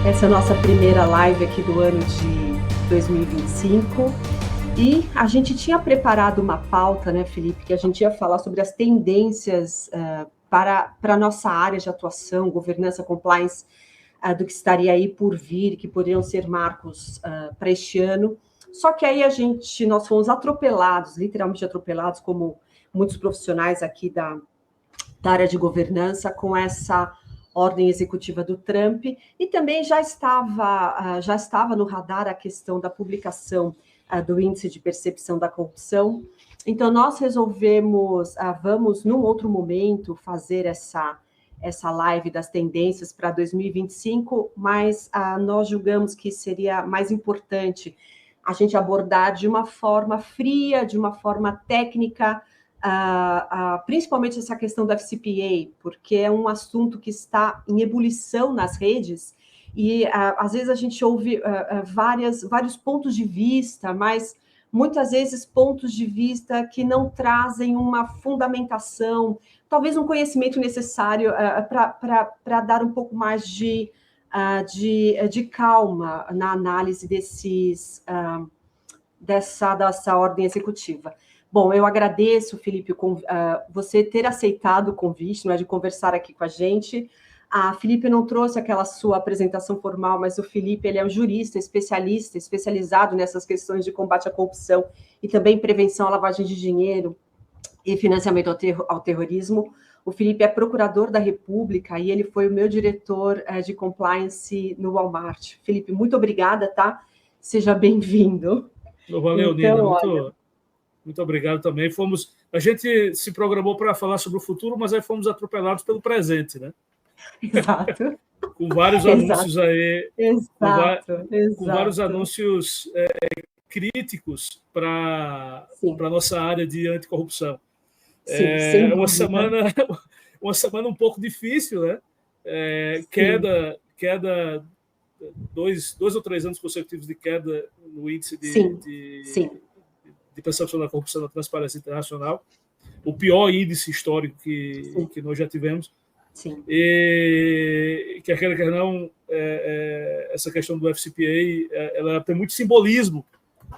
Essa é a nossa primeira live aqui do ano de 2025 e a gente tinha preparado uma pauta, né, Felipe, que a gente ia falar sobre as tendências para a nossa área de atuação, governança, compliance, do que estaria aí por vir, que poderiam ser marcos para este ano. Só que aí nós fomos atropelados, literalmente atropelados, como muitos profissionais aqui da área de governança, com essa ordem executiva do Trump, e também já estava no radar a questão da publicação do índice de percepção da corrupção. Então, nós resolvemos, vamos, num outro momento, fazer essa live das tendências para 2025, mas nós julgamos que seria mais importante a gente abordar de uma forma fria, de uma forma técnica, principalmente essa questão da FCPA, porque é um assunto que está em ebulição nas redes e às vezes a gente ouve vários pontos de vista, mas muitas vezes pontos de vista que não trazem uma fundamentação, talvez um conhecimento necessário para dar um pouco mais de calma na análise dessa ordem executiva. Bom, eu agradeço, Felipe, você ter aceitado o convite, não é, de conversar aqui com a gente. A Felipe não trouxe aquela sua apresentação formal, mas o Felipe ele é um jurista, especializado nessas questões de combate à corrupção e também prevenção à lavagem de dinheiro e financiamento ao terrorismo. O Felipe é procurador da República e ele foi o meu diretor de compliance no Walmart. Felipe, muito obrigada, tá? Seja bem-vindo. Valeu, então, Nina. Muito obrigado também. A gente se programou para falar sobre o futuro, mas aí fomos atropelados pelo presente, né? Exato. Com vários anúncios aí. Exato. Com vários anúncios críticos para a nossa área de anticorrupção. Sim, uma semana um pouco difícil, né? Queda 2 ou 3 anos consecutivos de queda no índice de percepção da corrupção na Transparência Internacional, o pior índice histórico que nós já tivemos. Sim. E quer queira, quer não, essa questão do FCPA, ela tem muito simbolismo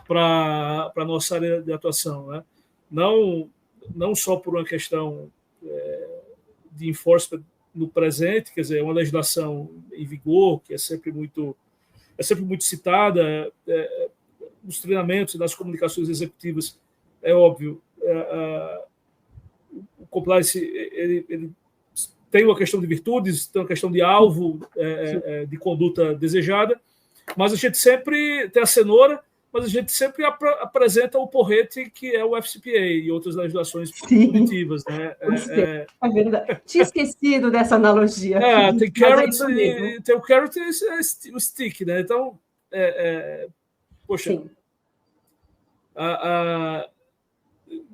para a nossa área de atuação, né? Não só por uma questão de enforcement no presente, quer dizer, uma legislação em vigor, que é sempre muito citada, nos treinamentos e nas comunicações executivas, é óbvio, o compliance ele tem uma questão de virtudes, tem uma questão de alvo, de conduta desejada, mas a gente sempre tem a cenoura, mas a gente sempre apresenta o porrete, que é o FCPA e outras legislações punitivas, né? É verdade. Tinha esquecido dessa analogia. Tem o carrot e o stick, né? Então, poxa, sim.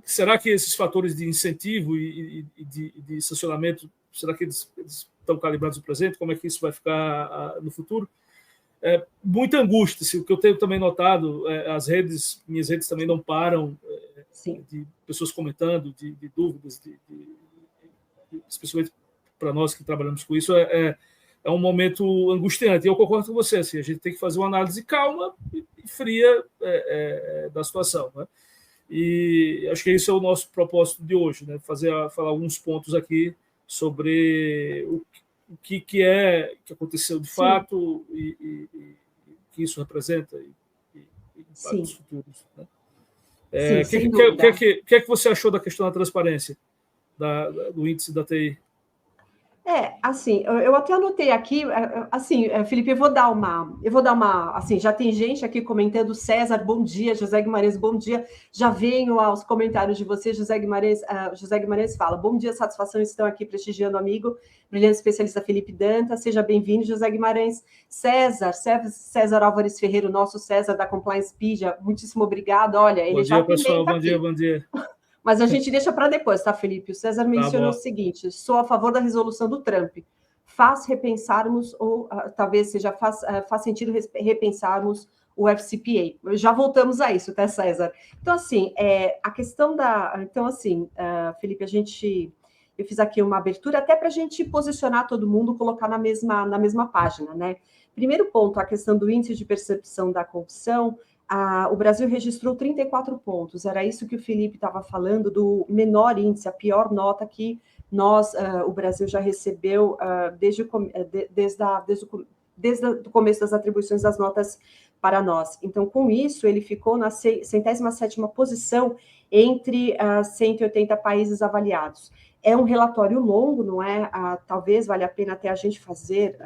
Será que esses fatores de incentivo e de sancionamento, será que eles estão calibrados no presente? Como é que isso vai ficar no futuro? Muita angústia. O que eu tenho também notado, minhas redes também não param de pessoas comentando, de dúvidas, especialmente para nós que trabalhamos com isso, é um momento angustiante. E eu concordo com você, assim, a gente tem que fazer uma análise calma e fria da situação, né? E acho que esse é o nosso propósito de hoje, né? Falar alguns pontos aqui sobre o que aconteceu de fato e que isso representa e impactos futuros, né? O que é que você achou da questão da transparência do índice da TI? Assim, eu até anotei aqui, assim, Felipe, eu vou dar uma, assim, já tem gente aqui comentando, César, bom dia, José Guimarães, bom dia, já venho aos comentários de você, José Guimarães fala, bom dia, satisfação, estão aqui prestigiando o amigo, brilhante especialista Felipe Danta, seja bem-vindo, José Guimarães, César Álvares Ferreira, o nosso César da Compliance Pedia, muitíssimo obrigado, olha, ele já pimenta pessoal, bom dia. Mas a gente deixa para depois, tá, Felipe? O César mencionou o seguinte: sou a favor da resolução do Trump. Faz repensarmos, ou talvez faz sentido repensarmos o FCPA. Já voltamos a isso, tá, César? Então, assim, a questão da. Então, assim, Felipe, eu fiz aqui uma abertura até para a gente posicionar todo mundo, colocar na mesma página, né? Primeiro ponto, a questão do índice de percepção da corrupção, o Brasil registrou 34 pontos, era isso que o Felipe estava falando, do menor índice, a pior nota que o Brasil já recebeu desde o começo das atribuições das notas para nós. Então, com isso, ele ficou na 107ª posição entre 180 países avaliados. É um relatório longo, não é? Talvez valha a pena até a gente fazer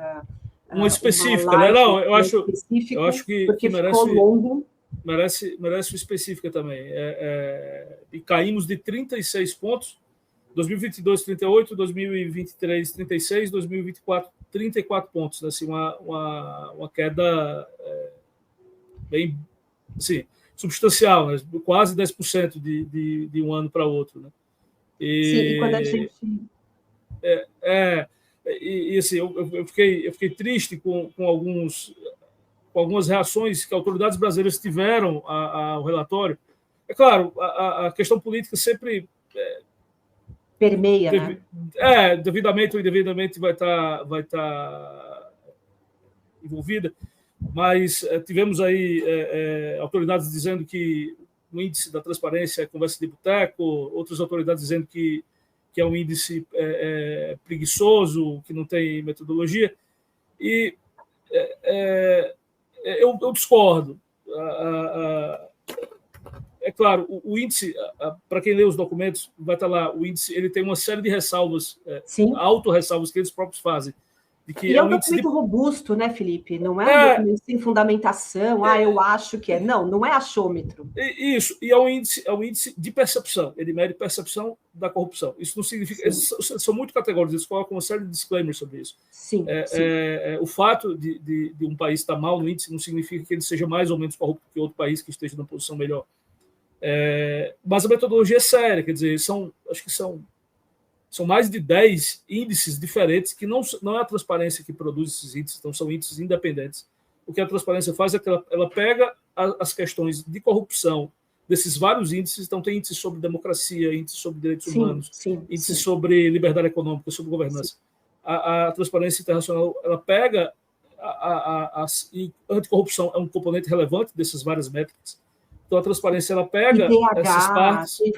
uma específica, né? Não, eu acho que merece, longo. merece uma específica também. E caímos de 36 pontos, 2022, 38, 2023, 36, 2024, 34 pontos. Assim, uma queda bem assim, substancial, né? Quase 10% de um ano para outro. Né? E quando a gente... assim, eu fiquei triste com algumas reações que autoridades brasileiras tiveram ao relatório. É claro, a questão política sempre permeia, né? Devidamente ou indevidamente vai estar envolvida, mas tivemos aí autoridades dizendo que o índice da transparência é conversa de boteco, outras autoridades dizendo que é um índice preguiçoso, que não tem metodologia, e eu discordo. É claro, o índice, para quem lê os documentos, vai estar lá, o índice ele tem uma série de ressalvas, autorressalvas que eles próprios fazem. De que e é um documento robusto, né, Felipe? Não é um documento sem fundamentação, eu acho que é. Não é achômetro. Isso, e é um índice de percepção, ele mede percepção da corrupção. Isso não significa... Eles são muito categóricos, eles colocam uma série de disclaimers sobre isso. Sim. O fato de um país estar mal no índice não significa que ele seja mais ou menos corrupto que outro país que esteja numa posição melhor. Mas a metodologia é séria, quer dizer, acho que são mais de 10 índices diferentes, que não é a transparência que produz esses índices, então são índices independentes. O que a transparência faz é que ela pega as questões de corrupção desses vários índices, então tem índices sobre democracia, índices sobre direitos humanos, índices sobre liberdade econômica, sobre governança. A transparência internacional, ela pega e anticorrupção é um componente relevante dessas várias métricas. Então a transparência ela pega essas partes, tem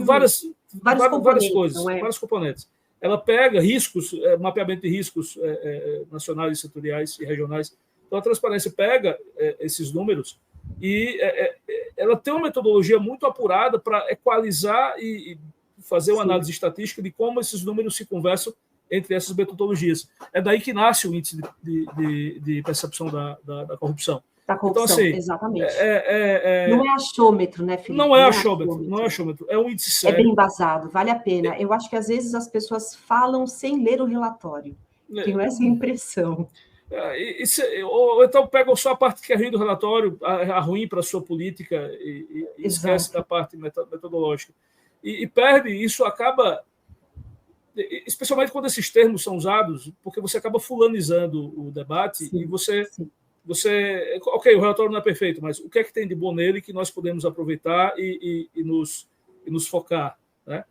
várias coisas, vários componentes. Ela pega riscos, mapeamento de riscos nacionais, setoriais e regionais. Então a transparência pega esses números e ela tem uma metodologia muito apurada para equalizar e fazer uma análise estatística de como esses números se conversam entre essas metodologias. É daí que nasce o índice de percepção da corrupção. Da corrupção, então, assim, exatamente. Não é achômetro, né, Felipe? Não é achômetro, é um índice sério. É bem embasado, vale a pena. Eu acho que, às vezes, as pessoas falam sem ler o relatório. Tenho essa impressão. Ou então pegam só a parte que é ruim do relatório, a ruim para a sua política, e esquece da parte metodológica. E perde, isso acaba... Especialmente quando esses termos são usados, porque você acaba fulanizando o debate e você... Ok, o relatório não é perfeito, mas o que é que tem de bom nele que nós podemos aproveitar e nos focar? Né?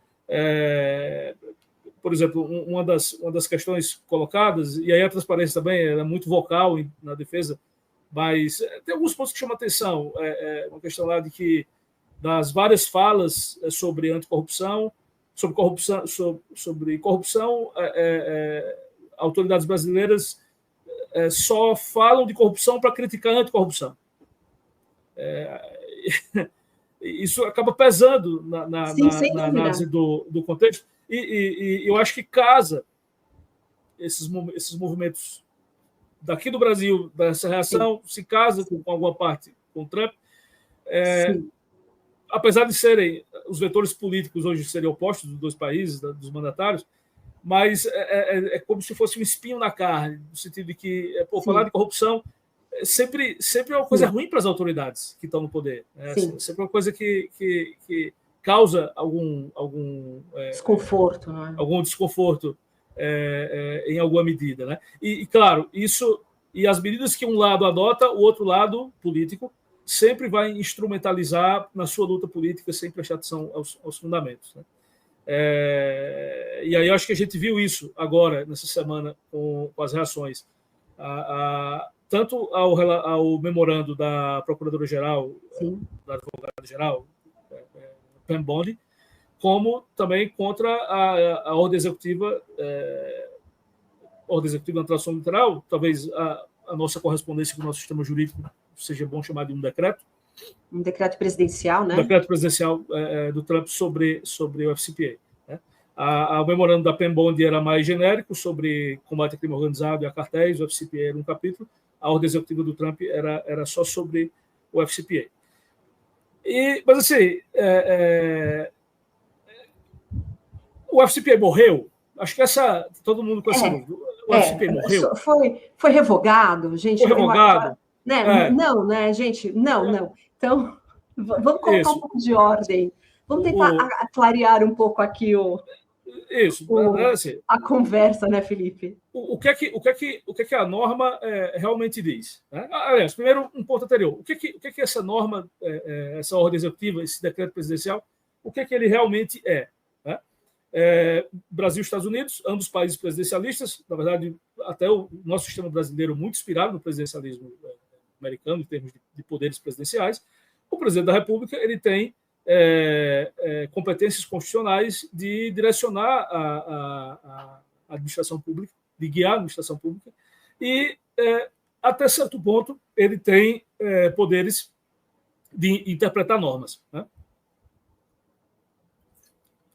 Por exemplo, uma das questões colocadas, e aí a transparência também é muito vocal na defesa, mas tem alguns pontos que chamam a atenção. Uma questão lá de que, das várias falas sobre anticorrupção, sobre corrupção, autoridades brasileiras só falam de corrupção para criticar a anticorrupção. Isso acaba pesando na análise do contexto, e eu acho que casa esses movimentos daqui do Brasil, dessa reação, se casa com alguma parte com o Trump, apesar de serem os vetores políticos hoje serem opostos dos dois países, dos mandatários, mas é como se fosse um espinho na carne, no sentido de que, falar de corrupção sempre é uma coisa ruim para as autoridades que estão no poder. Sempre uma coisa que causa algum desconforto, não é? Algum desconforto em alguma medida. Né? E, claro, isso e as medidas que um lado adota, o outro lado político sempre vai instrumentalizar na sua luta política sem prestar atenção aos fundamentos. Né? E aí eu acho que a gente viu isso agora, nessa semana, com as reações. tanto ao memorando da Procuradora-Geral, da Advogada-Geral, Pam Bondi, como também contra a Ordem Executiva da Transação Literal. Talvez a nossa correspondência com o nosso sistema jurídico seja bom chamar de um decreto. Um decreto presidencial, né? Um decreto presidencial do Trump sobre o FCPA. Né? O memorando da Pam Bondi era mais genérico, sobre combate ao crime organizado e a cartéis. O FCPA era um capítulo. A Ordem Executiva do Trump era só sobre o FCPA. Mas, assim, o FCPA morreu? Acho que todo mundo com essa dúvida. O FCPA morreu? Foi revogado, gente. Foi revogado? Né? Não, né, gente? Não. Então, vamos colocar um pouco de ordem. Vamos tentar clarear um pouco aqui a conversa, né, Felipe? O que é que a norma realmente diz? Né? Aliás, primeiro, um ponto anterior. O que é que essa norma, essa ordem executiva, esse decreto presidencial, o que é que ele realmente é? Né? Brasil e Estados Unidos, ambos países presidencialistas, na verdade, até o nosso sistema brasileiro muito inspirado no presidencialismo americano, em termos de poderes presidenciais. O presidente da República ele tem competências constitucionais de direcionar a administração pública, de guiar a administração pública, e, até certo ponto, ele tem poderes de interpretar normas. Né?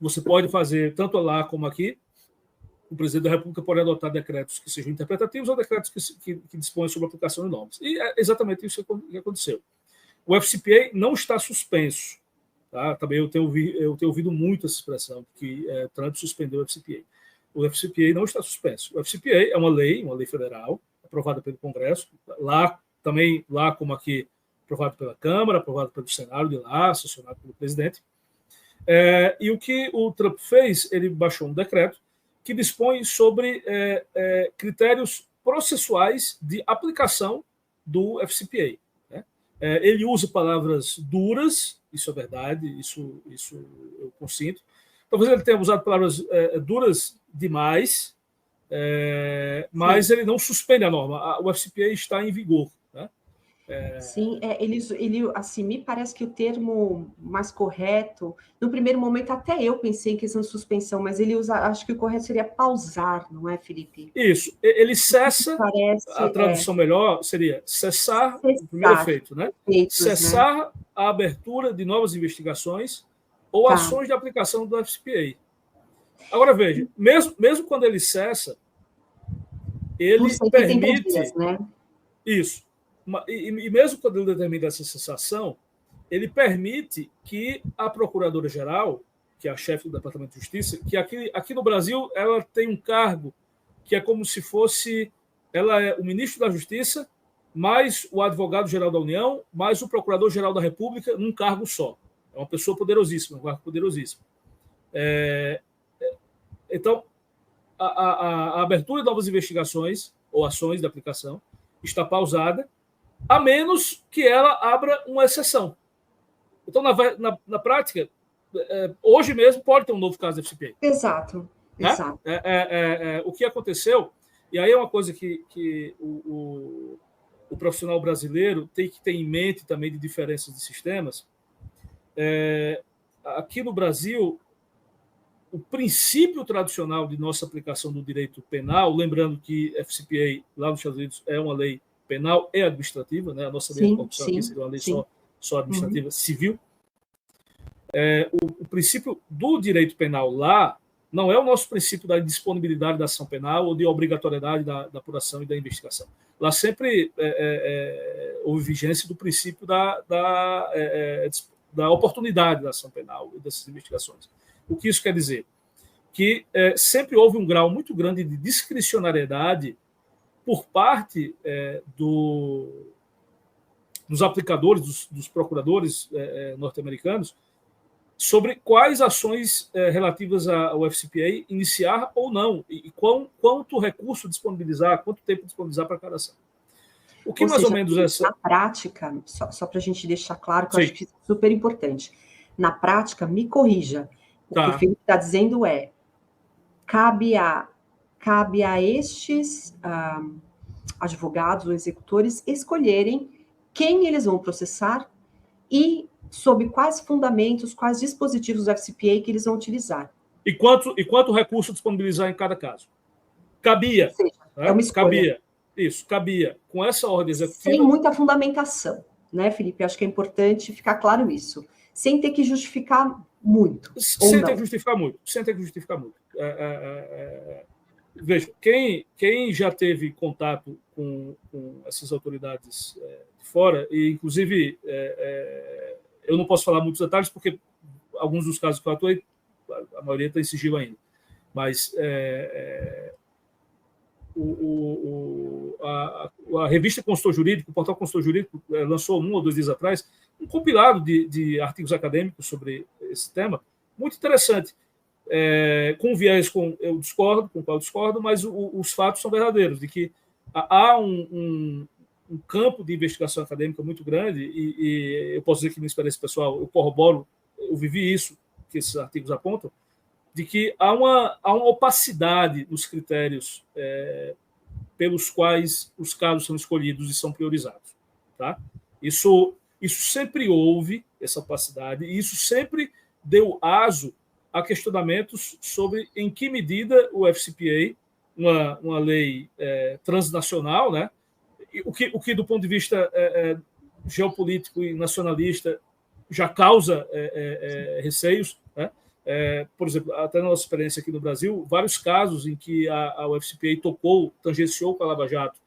Você pode fazer, tanto lá como aqui, o presidente da República pode adotar decretos que sejam interpretativos ou decretos que dispõem sobre a aplicação de normas. E é exatamente isso que aconteceu. O FCPA não está suspenso. Tá? Também eu tenho ouvido muito essa expressão, que Trump suspendeu o FCPA. O FCPA não está suspenso. O FCPA é uma lei federal, aprovada pelo Congresso, lá como aqui, aprovado pela Câmara, aprovado pelo Senado de lá, sancionado pelo presidente. E o que o Trump fez, ele baixou um decreto que dispõe sobre critérios processuais de aplicação do FCPA. Né? Ele usa palavras duras, isso é verdade, isso eu consinto. Talvez ele tenha usado palavras duras demais, mas ele não suspende a norma. O FCPA está em vigor. Né? Sim, ele, assim, me parece que o termo mais correto, no primeiro momento até eu pensei em questão de suspensão, mas ele usa, acho que o correto seria pausar, não é, Felipe? Isso, ele cessa, a tradução melhor seria cessar o primeiro efeito, né? Cessar a abertura de novas investigações ou ações de aplicação do FCPA. Agora, veja, mesmo quando ele cessa, ele permite... dias, né? Isso. E mesmo quando ele determina essa cessação, ele permite que a Procuradora-Geral, que é a chefe do Departamento de Justiça, que aqui no Brasil ela tem um cargo que é como se fosse... Ela é o ministro da Justiça, mais o Advogado-Geral da União, mais o Procurador-Geral da República, num cargo só. É uma pessoa poderosíssima, um cargo poderosíssimo. Então, a abertura de novas investigações ou ações de aplicação está pausada, a menos que ela abra uma exceção. Então, na prática, hoje mesmo pode ter um novo caso de FCPA. Exato. Né? Exato. O que aconteceu, e aí é uma coisa que o profissional brasileiro tem que ter em mente também de diferenças de sistemas. Aqui no Brasil, o princípio tradicional de nossa aplicação do direito penal, lembrando que FCPA, lá nos Estados Unidos, é uma lei penal e administrativa, né? A nossa lei de corrupção aqui seria uma lei só administrativa, civil. O princípio do direito penal lá não é o nosso princípio da disponibilidade da ação penal ou de obrigatoriedade da apuração e da investigação. Lá sempre houve vigência do princípio da oportunidade da ação penal e dessas investigações. O que isso quer dizer? Que sempre houve um grau muito grande de discricionariedade por parte dos aplicadores, dos procuradores norte-americanos, sobre quais ações relativas ao FCPA iniciar ou não, e quanto recurso disponibilizar, quanto tempo disponibilizar para cada ação. O que mais ou menos essa... Na prática, só para a gente deixar claro, que eu acho que isso é super importante. Na prática, me corrija. O que o Felipe está dizendo advogados ou executores escolherem quem eles vão processar e sob quais fundamentos, quais dispositivos do FCPA que eles vão utilizar. E quanto recurso disponibilizar em cada caso? Cabia. Ou seja, né? É uma escolha. Cabia. Isso, cabia. Com essa ordem executiva... Sem muita fundamentação, né, Felipe? Acho que é importante ficar claro isso. Sem ter que justificar muito. Sem ter que justificar muito. Sem ter que justificar muito. Veja, quem já teve contato com essas autoridades de fora, e inclusive eu não posso falar muitos detalhes, porque alguns dos casos que eu atuei, a maioria está em sigilo ainda. Mas a revista Consultor Jurídico, o portal Consultor Jurídico, lançou 1 ou 2 dias atrás um compilado de artigos acadêmicos sobre esse tema, muito interessante. Com viés eu discordo, com o qual eu discordo, mas os fatos são verdadeiros, de que há um campo de investigação acadêmica muito grande, e eu posso dizer que, minha experiência pessoal, eu corroboro, eu vivi isso, que esses artigos apontam, de que há uma opacidade nos critérios pelos quais os casos são escolhidos e são priorizados. Tá? Isso sempre houve, essa opacidade, e isso sempre deu aso a questionamentos sobre em que medida o FCPA, uma lei transnacional, né? o que do ponto de vista geopolítico e nacionalista já causa receios, né? Por exemplo, até na nossa experiência aqui no Brasil, vários casos em que a UFCPA tangenciou com a Lava Jato,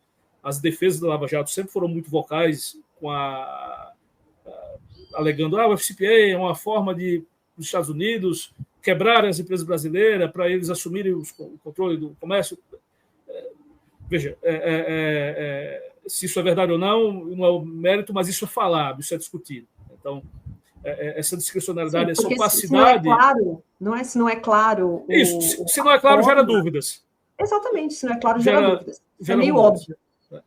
as defesas da Lava Jato sempre foram muito vocais, alegando que o FCPA é uma forma dos Estados Unidos quebrar as empresas brasileiras para eles assumirem o controle do comércio. Veja, se isso é verdade ou não é o mérito, mas isso é falado, isso é discutido. Então, essa discricionalidade, essa opacidade... Se não é claro... Se não é claro, gera dúvidas. Exatamente, se não é claro, gera dúvidas. É meio óbvio.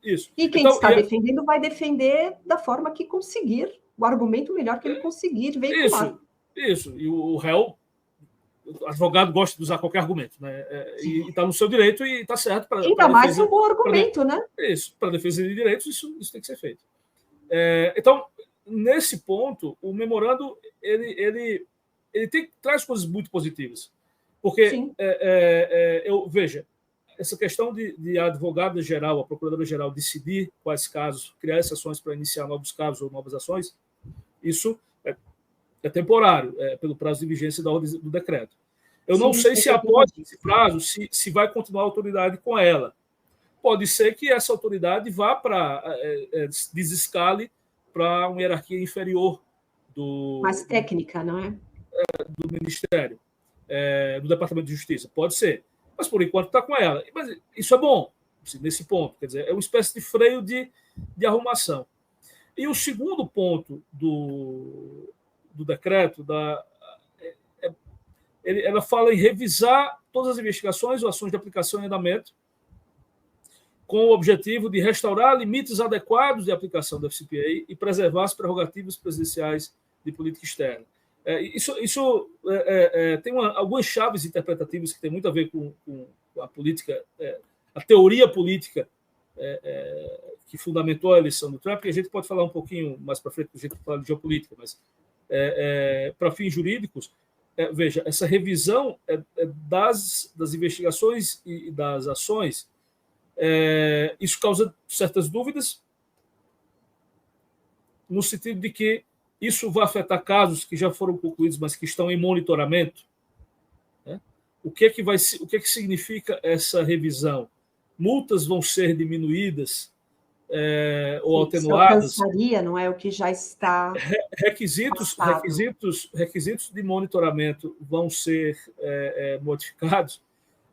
Isso. E quem está defendendo vai defender da forma que conseguir, o argumento melhor que ele conseguir veicular. Isso. E o réu, o advogado gosta de usar qualquer argumento, né? E está no seu direito e está certo. Ainda mais um bom argumento, né? Isso, para defesa de direitos, isso tem que ser feito. Então, nesse ponto, o memorando ele traz coisas muito positivas. Porque, veja, essa questão de a advogada-geral, a procuradora-geral, decidir quais casos, criar exceções para iniciar novos casos ou novas ações, isso é temporário, pelo prazo de vigência da ordem do decreto. Eu não sei se após esse prazo, se vai continuar a autoridade com ela. Pode ser que essa autoridade vá para desescale para uma hierarquia inferior mais técnica, não é? Do Ministério, do Departamento de Justiça. Pode ser. Mas, por enquanto, está com ela. Mas isso é bom, assim, nesse ponto. Quer dizer, é uma espécie de freio de arrumação. E o segundo ponto do decreto, ela fala em revisar todas as investigações ou ações de aplicação e andamento com o objetivo de restaurar limites adequados de aplicação da FCPA e preservar as prerrogativas presidenciais de política externa. Isso tem algumas chaves interpretativas que tem muito a ver com a política, a teoria política que fundamentou a eleição do Trump, e a gente pode falar um pouquinho mais para frente, a gente fala de geopolítica, mas para fins jurídicos, veja, essa revisão das investigações e das ações, isso causa certas dúvidas, no sentido de que isso vai afetar casos que já foram concluídos, mas que estão em monitoramento. Né? O que é que significa essa revisão? Multas vão ser diminuídas ou atenuadas? Isso alcançaria, não é o que já está... Requisitos de monitoramento vão ser modificados.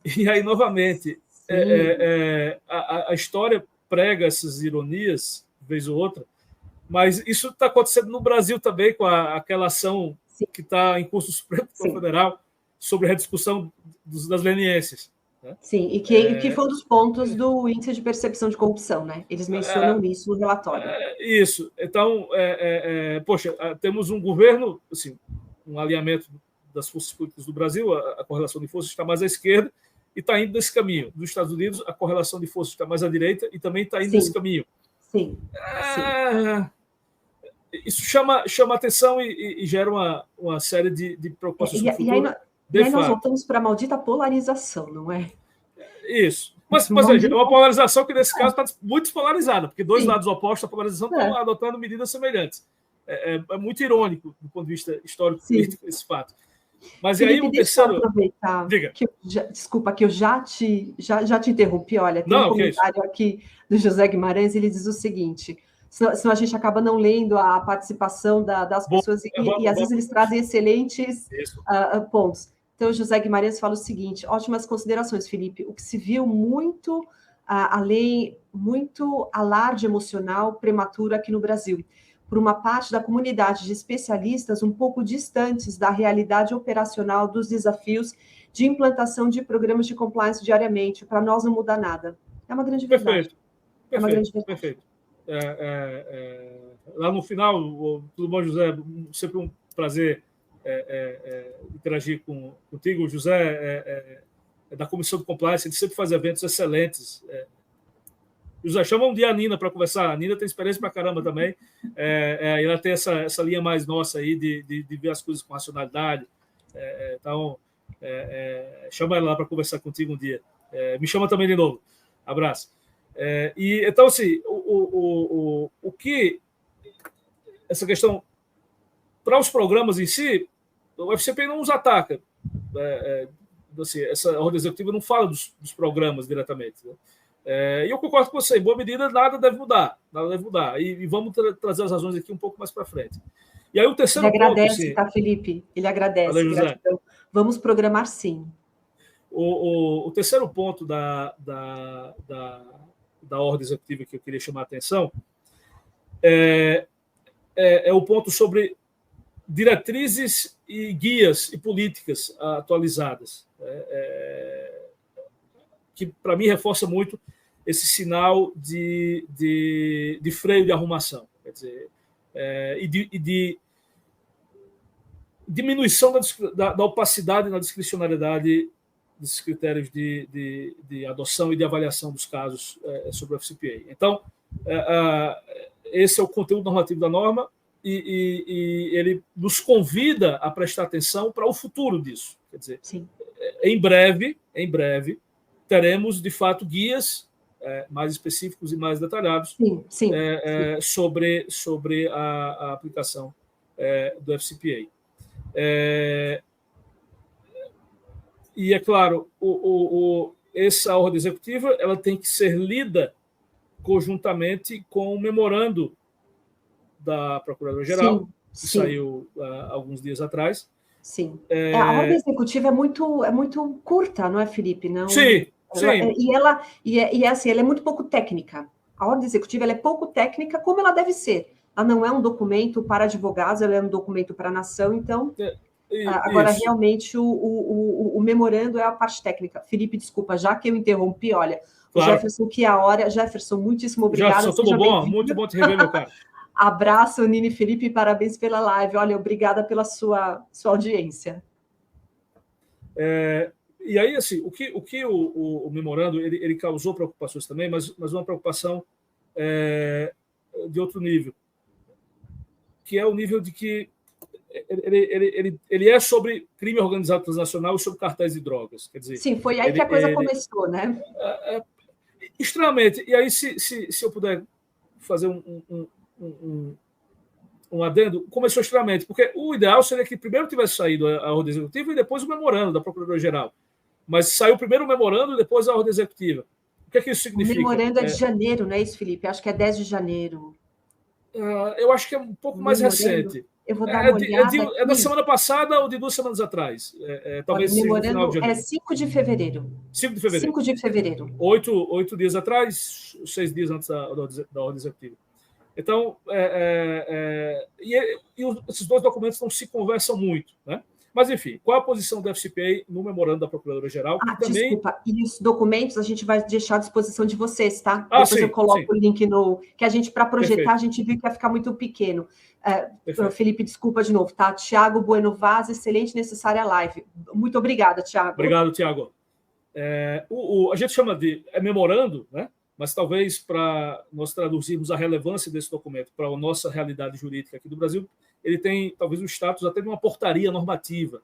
E aí, novamente, a história prega essas ironias, vez ou outra, mas isso está acontecendo no Brasil também, com aquela ação que está em curso Supremo Federal sobre a rediscussão das leniências. Né? Sim, e que foi um dos pontos do índice de percepção de corrupção, né? Eles mencionam isso no relatório. Isso. Então, poxa, temos um governo, assim, um alinhamento das forças políticas do Brasil, a correlação de forças está mais à esquerda, e está indo nesse caminho. Nos Estados Unidos, a correlação de forças está mais à direita e também está indo Sim. nesse caminho. Sim. Isso chama atenção e gera uma série de preocupações no futuro. E aí nós voltamos para a maldita polarização, não é? Isso. Mas veja, é uma polarização que, nesse caso, está muito despolarizada, porque dois lados opostos da polarização estão adotando medidas semelhantes. É muito irônico, do ponto de vista histórico-político, esse fato. Mas Felipe, e aí o deixa eu terceiro... aproveitar. Diga. Desculpa, que eu já te interrompi. Olha, tem um comentário aqui do José Guimarães, ele diz o seguinte... Senão a gente acaba não lendo a participação das pessoas, e às vezes eles trazem excelentes pontos. Então, o José Guimarães fala o seguinte: ótimas considerações, Felipe. O que se viu muito muito alarde emocional prematuro aqui no Brasil, por uma parte da comunidade de especialistas um pouco distantes da realidade operacional dos desafios de implantação de programas de compliance diariamente. Para nós não muda nada. É uma grande verdade. É uma grande verdade. Perfeito. Lá no final, tudo bom, José? Sempre um prazer interagir contigo. O José é da Comissão de Compliance, ele sempre faz eventos excelentes. José, chama um dia a Nina para conversar. A Nina tem experiência para caramba também. Ela tem essa linha mais nossa aí de ver as coisas com racionalidade. Então, chama ela lá para conversar contigo um dia. Me chama também de novo. Abraço. Então, assim, o que essa questão para os programas em si, o FCPI não os ataca. Assim, essa ordem executiva não fala dos programas diretamente. Né? E eu concordo com você, em boa medida, nada deve mudar. E vamos trazer as razões aqui um pouco mais para frente. E aí o terceiro ponto... Ele agradece, assim, tá, Felipe? Ele agradece. Valeu, José. Vamos programar, sim. O terceiro ponto da ordem executiva que eu queria chamar a atenção é o ponto sobre diretrizes e guias e políticas atualizadas, que, para mim, reforça muito esse sinal de freio de arrumação, quer dizer, e de diminuição da opacidade na discricionariedade desses critérios de adoção e de avaliação dos casos sobre o FCPA. Então, esse é o conteúdo normativo da norma e ele nos convida a prestar atenção para o futuro disso. Quer dizer, sim, em breve, teremos, de fato, guias mais específicos e mais detalhados sim. Sobre a aplicação do FCPA. E, é claro, essa ordem executiva ela tem que ser lida conjuntamente com o memorando da Procuradora-Geral, que saiu alguns dias atrás. Sim. A ordem executiva é muito curta, não é, Felipe? Não, sim. Ela é muito pouco técnica. A ordem executiva ela é pouco técnica, como ela deve ser. Ela não é um documento para advogados, ela é um documento para a nação, então... Agora, realmente, o memorando é a parte técnica. Felipe, desculpa, já que eu interrompi, olha, claro. O Jefferson, que é a hora. Jefferson, muitíssimo obrigado. Jefferson, tudo bom? Muito bom te rever, meu cara. Abraço, Nini e Felipe, parabéns pela live. Olha, obrigada pela sua audiência. E aí, assim, o que o memorando, ele causou preocupações também, mas uma preocupação de outro nível, que é o nível de que ele é sobre crime organizado transnacional e sobre cartéis de drogas. Quer dizer, sim, foi aí que a coisa começou, né? Extremamente. E aí, se eu puder fazer um adendo, começou extremamente, porque o ideal seria que primeiro tivesse saído a ordem executiva e depois o memorando da Procuradora-Geral. Mas saiu primeiro o memorando e depois a ordem executiva. O que é que isso significa? O memorando é de janeiro, não é isso, Felipe? Acho que é 10 de janeiro. Eu acho que é um pouco mais recente. Eu vou dar uma olhada. É da semana passada ou de 2 semanas atrás. Talvez seja no final de janeiro. É 5 de fevereiro. 5 de fevereiro. 5 de fevereiro. 8 dias atrás, 6 dias antes da ordem executiva. Então, esses dois documentos não se conversam muito, né? Mas, enfim, qual a posição do FCPA no memorando da Procuradora-Geral? Desculpa, e os documentos a gente vai deixar à disposição de vocês, tá? Depois eu coloco o link que a gente, para projetar, perfeito. A gente viu que vai ficar muito pequeno. Felipe, desculpa de novo, tá? Tiago Bueno Vaz, excelente, necessária live. Muito obrigada, Tiago. Obrigado, Tiago. A gente chama de memorando, né? Mas talvez para nós traduzirmos a relevância desse documento para a nossa realidade jurídica aqui do Brasil, ele tem talvez o status até de uma portaria normativa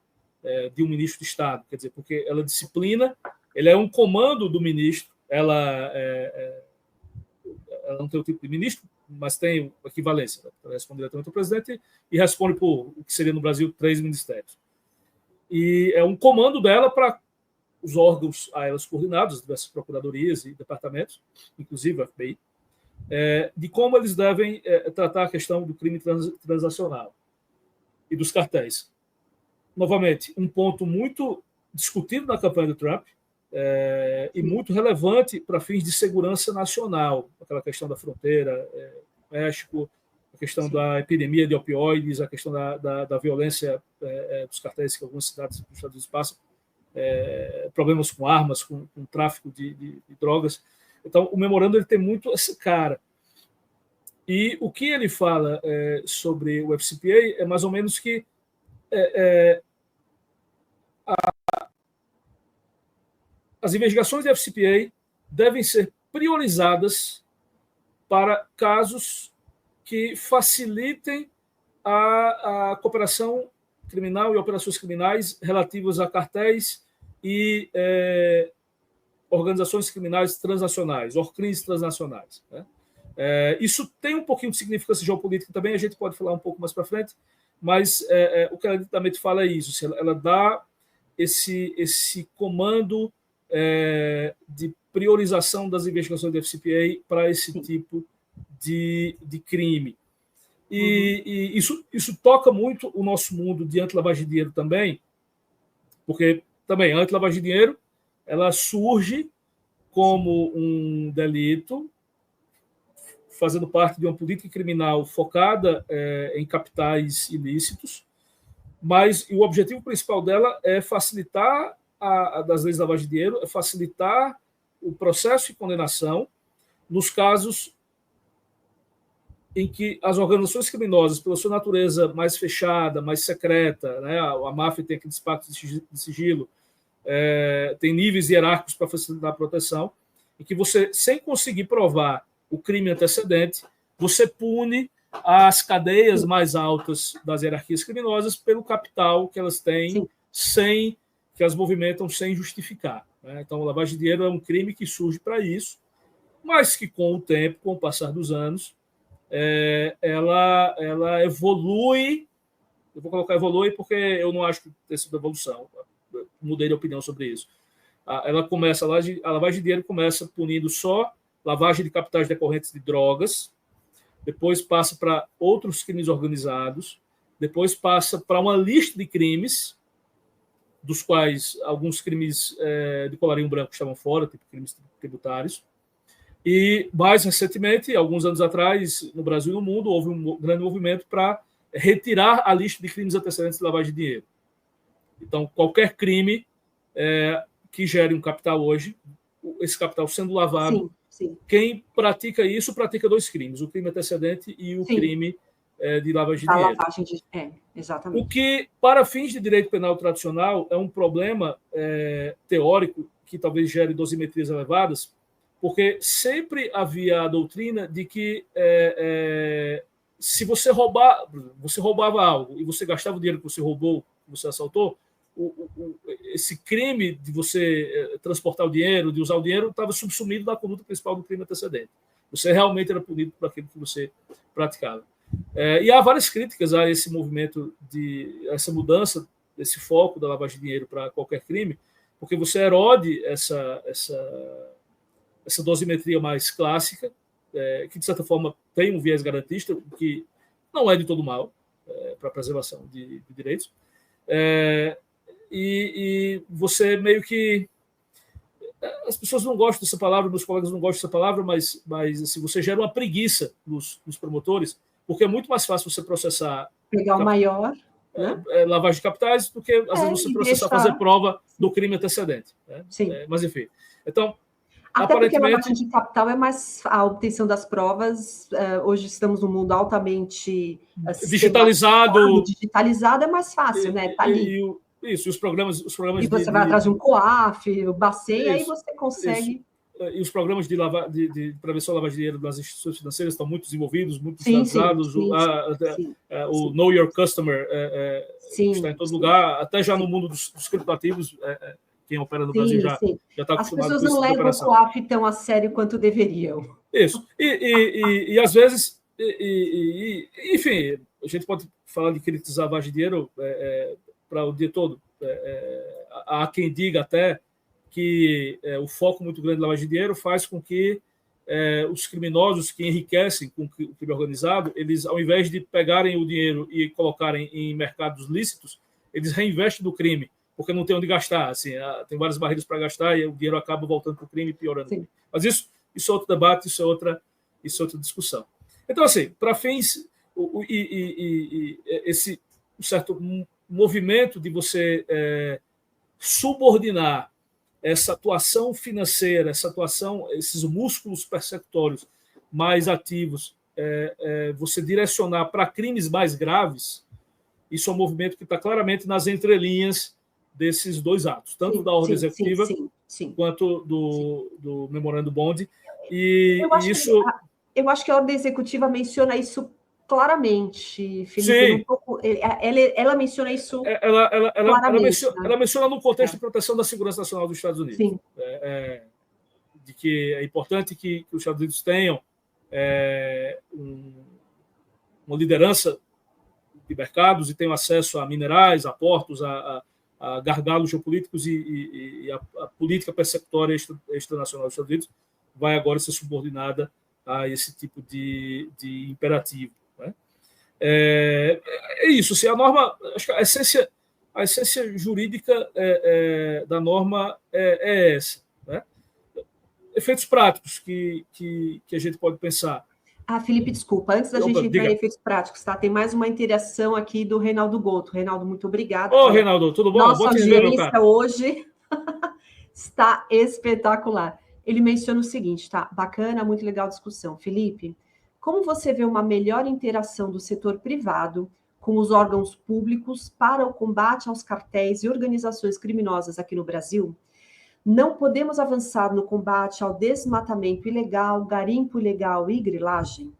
de um ministro de Estado, quer dizer, porque ela disciplina, ele é um comando do ministro, ela não tem o tipo de ministro, mas tem equivalência, né? Ela responde diretamente ao presidente e responde por o que seria no Brasil 3 ministérios. E é um comando dela para os órgãos a elas coordenados, as diversas procuradorias e departamentos, inclusive o FBI, de como eles devem tratar a questão do crime transacional e dos cartéis. Novamente, um ponto muito discutido na campanha do Trump e muito relevante para fins de segurança nacional, aquela questão da fronteira, México, a questão da epidemia de opioides, a questão da violência dos cartéis que algumas cidades dos Estados Unidos passam, problemas com armas, com tráfico de drogas. Então, o memorando ele tem muito essa cara. E o que ele fala sobre o FCPA é mais ou menos que as investigações de FCPA devem ser priorizadas para casos que facilitem a cooperação criminal e operações criminais relativas a cartéis e organizações criminais transnacionais, ORCRIMs transnacionais, né? Isso tem um pouquinho de significância geopolítica também, a gente pode falar um pouco mais para frente, mas o que ela diretamente fala é isso, ela dá esse comando de priorização das investigações do FCPA para esse tipo de crime. E isso toca muito o nosso mundo de anti-lavagem de dinheiro também, porque também a anti-lavagem de dinheiro ela surge como um delito fazendo parte de uma política criminal focada em capitais ilícitos, mas o objetivo principal dela é facilitar das leis de lavagem de dinheiro, é facilitar o processo de condenação nos casos em que as organizações criminosas, pela sua natureza mais fechada, mais secreta, né, a máfia tem aqueles pactos de sigilo, tem níveis hierárquicos para facilitar a proteção, em que você, sem conseguir provar o crime antecedente, você pune as cadeias mais altas das hierarquias criminosas pelo capital que elas têm, que elas movimentam sem justificar, né? Então, a lavagem de dinheiro é um crime que surge para isso, mas que com o tempo, com o passar dos anos, ela evolui. Eu vou colocar evolui porque eu não acho que tenha sido evolução. Eu mudei de opinião sobre isso. A lavagem de dinheiro começa punindo só lavagem de capitais decorrentes de drogas, depois passa para outros crimes organizados, depois passa para uma lista de crimes, dos quais alguns crimes de colarinho branco estavam fora, tipo crimes tributários. E, mais recentemente, alguns anos atrás, no Brasil e no mundo, houve um grande movimento para retirar a lista de crimes antecedentes de lavagem de dinheiro. Então, qualquer crime que gere um capital hoje, esse capital sendo lavado, quem pratica isso pratica 2 crimes, o crime antecedente e o crime de lavagem de dinheiro. Exatamente. O que, para fins de direito penal tradicional, é um problema teórico que talvez gere dosimetrias elevadas, porque sempre havia a doutrina de que se você roubava algo e você gastava o dinheiro que você roubou, que você assaltou, esse crime de você transportar o dinheiro, de usar o dinheiro, estava subsumido na conduta principal do crime antecedente. Você realmente era punido por aquilo que você praticava. E há várias críticas a esse movimento, essa mudança, desse foco da lavagem de dinheiro para qualquer crime, porque você erode essa dosimetria mais clássica, que, de certa forma, tem um viés garantista, que não é de todo mal para a preservação de direitos. E você meio que... As pessoas não gostam dessa palavra, meus colegas não gostam dessa palavra, mas assim, você gera uma preguiça nos promotores, porque é muito mais fácil você processar... Pegar o maior... Né? Lavagem de capitais, do que, às vezes, você processar, fazer prova do crime antecedente. Né? Mas, enfim. Então, até porque a lavagem de capital é mais... A obtenção das provas, hoje estamos num mundo altamente... digitalizado. Digitalizado é mais fácil, né? Está ali. Isso, os programas e você vai atrás de um COAF, o Bacen, aí você consegue... Isso. E os programas de prevenção à lavagem de dinheiro das instituições financeiras estão muito desenvolvidos, muito sim, estandarizados. O Know Your Customer está em todo lugar, até já no mundo dos criptoativos. Quem opera no Brasil já está acostumado com isso. As pessoas não levam o COAF tão a sério quanto deveriam. Isso. E às vezes, enfim, a gente pode falar de criticar a lavagem de dinheiro para o dia todo. Há quem diga até que o foco muito grande da lavagem de dinheiro faz com que os criminosos que enriquecem com o crime organizado, eles, ao invés de pegarem o dinheiro e colocarem em mercados lícitos, eles reinvestem do crime, porque não tem onde gastar. Assim, tem várias barreiras para gastar e o dinheiro acaba voltando para o crime e piorando. Sim. Mas isso é outro debate, isso é outra discussão. Então, assim, para fins... esse certo movimento de você subordinar essa atuação financeira, esses músculos persecutórios mais ativos, você direcionar para crimes mais graves, isso é um movimento que está claramente nas entrelinhas desses dois atos, tanto da ordem executiva quanto do memorando Bond. Eu acho que a ordem executiva menciona isso claramente, Felipe. Ela menciona isso claramente. Ela menciona no contexto de proteção da segurança nacional dos Estados Unidos. Sim. De que é importante que os Estados Unidos tenham uma liderança de mercados e tenham acesso a minerais, a portos, a gargalos geopolíticos e a política persecutória extranacional dos Estados Unidos vai agora ser subordinada a esse tipo de imperativo. Né? É isso. Assim, a norma, acho que a essência jurídica da norma é essa. Né? Efeitos práticos que a gente pode pensar. Felipe, desculpa. Antes da gente entrar em efeitos práticos, tá? Tem mais uma interação aqui do Reinaldo Goto. Reinaldo, muito obrigado. Reinaldo, tudo bom? Nossa audiência hoje está espetacular. Ele menciona o seguinte, tá? Bacana, muito legal a discussão. Felipe, como você vê uma melhor interação do setor privado com os órgãos públicos para o combate aos cartéis e organizações criminosas aqui no Brasil? Não podemos avançar no combate ao desmatamento ilegal, garimpo ilegal e grilagem?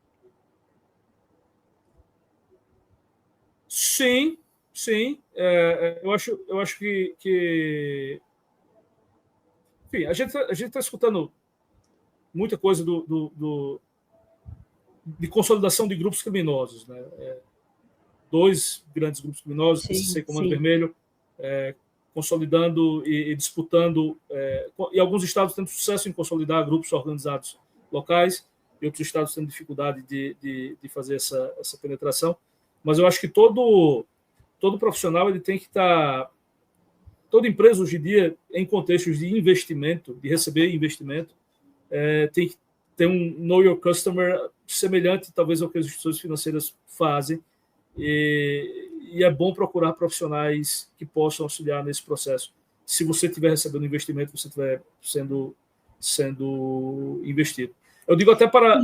Sim. Eu acho que... Enfim, a gente está escutando muita coisa de consolidação de grupos criminosos. Né? Dois grandes grupos criminosos, PCC e Comando Vermelho, consolidando e disputando, e alguns estados tendo sucesso em consolidar grupos organizados locais, e outros estados tendo dificuldade de fazer essa penetração. Mas eu acho que todo profissional ele tem que estar... Toda empresa, hoje em dia, em contextos de investimento, de receber investimento, tem que ter um Know Your Customer semelhante, talvez, ao que as instituições financeiras fazem, e é bom procurar profissionais que possam auxiliar nesse processo. Se você estiver recebendo investimento, você estiver sendo investido. Eu digo até para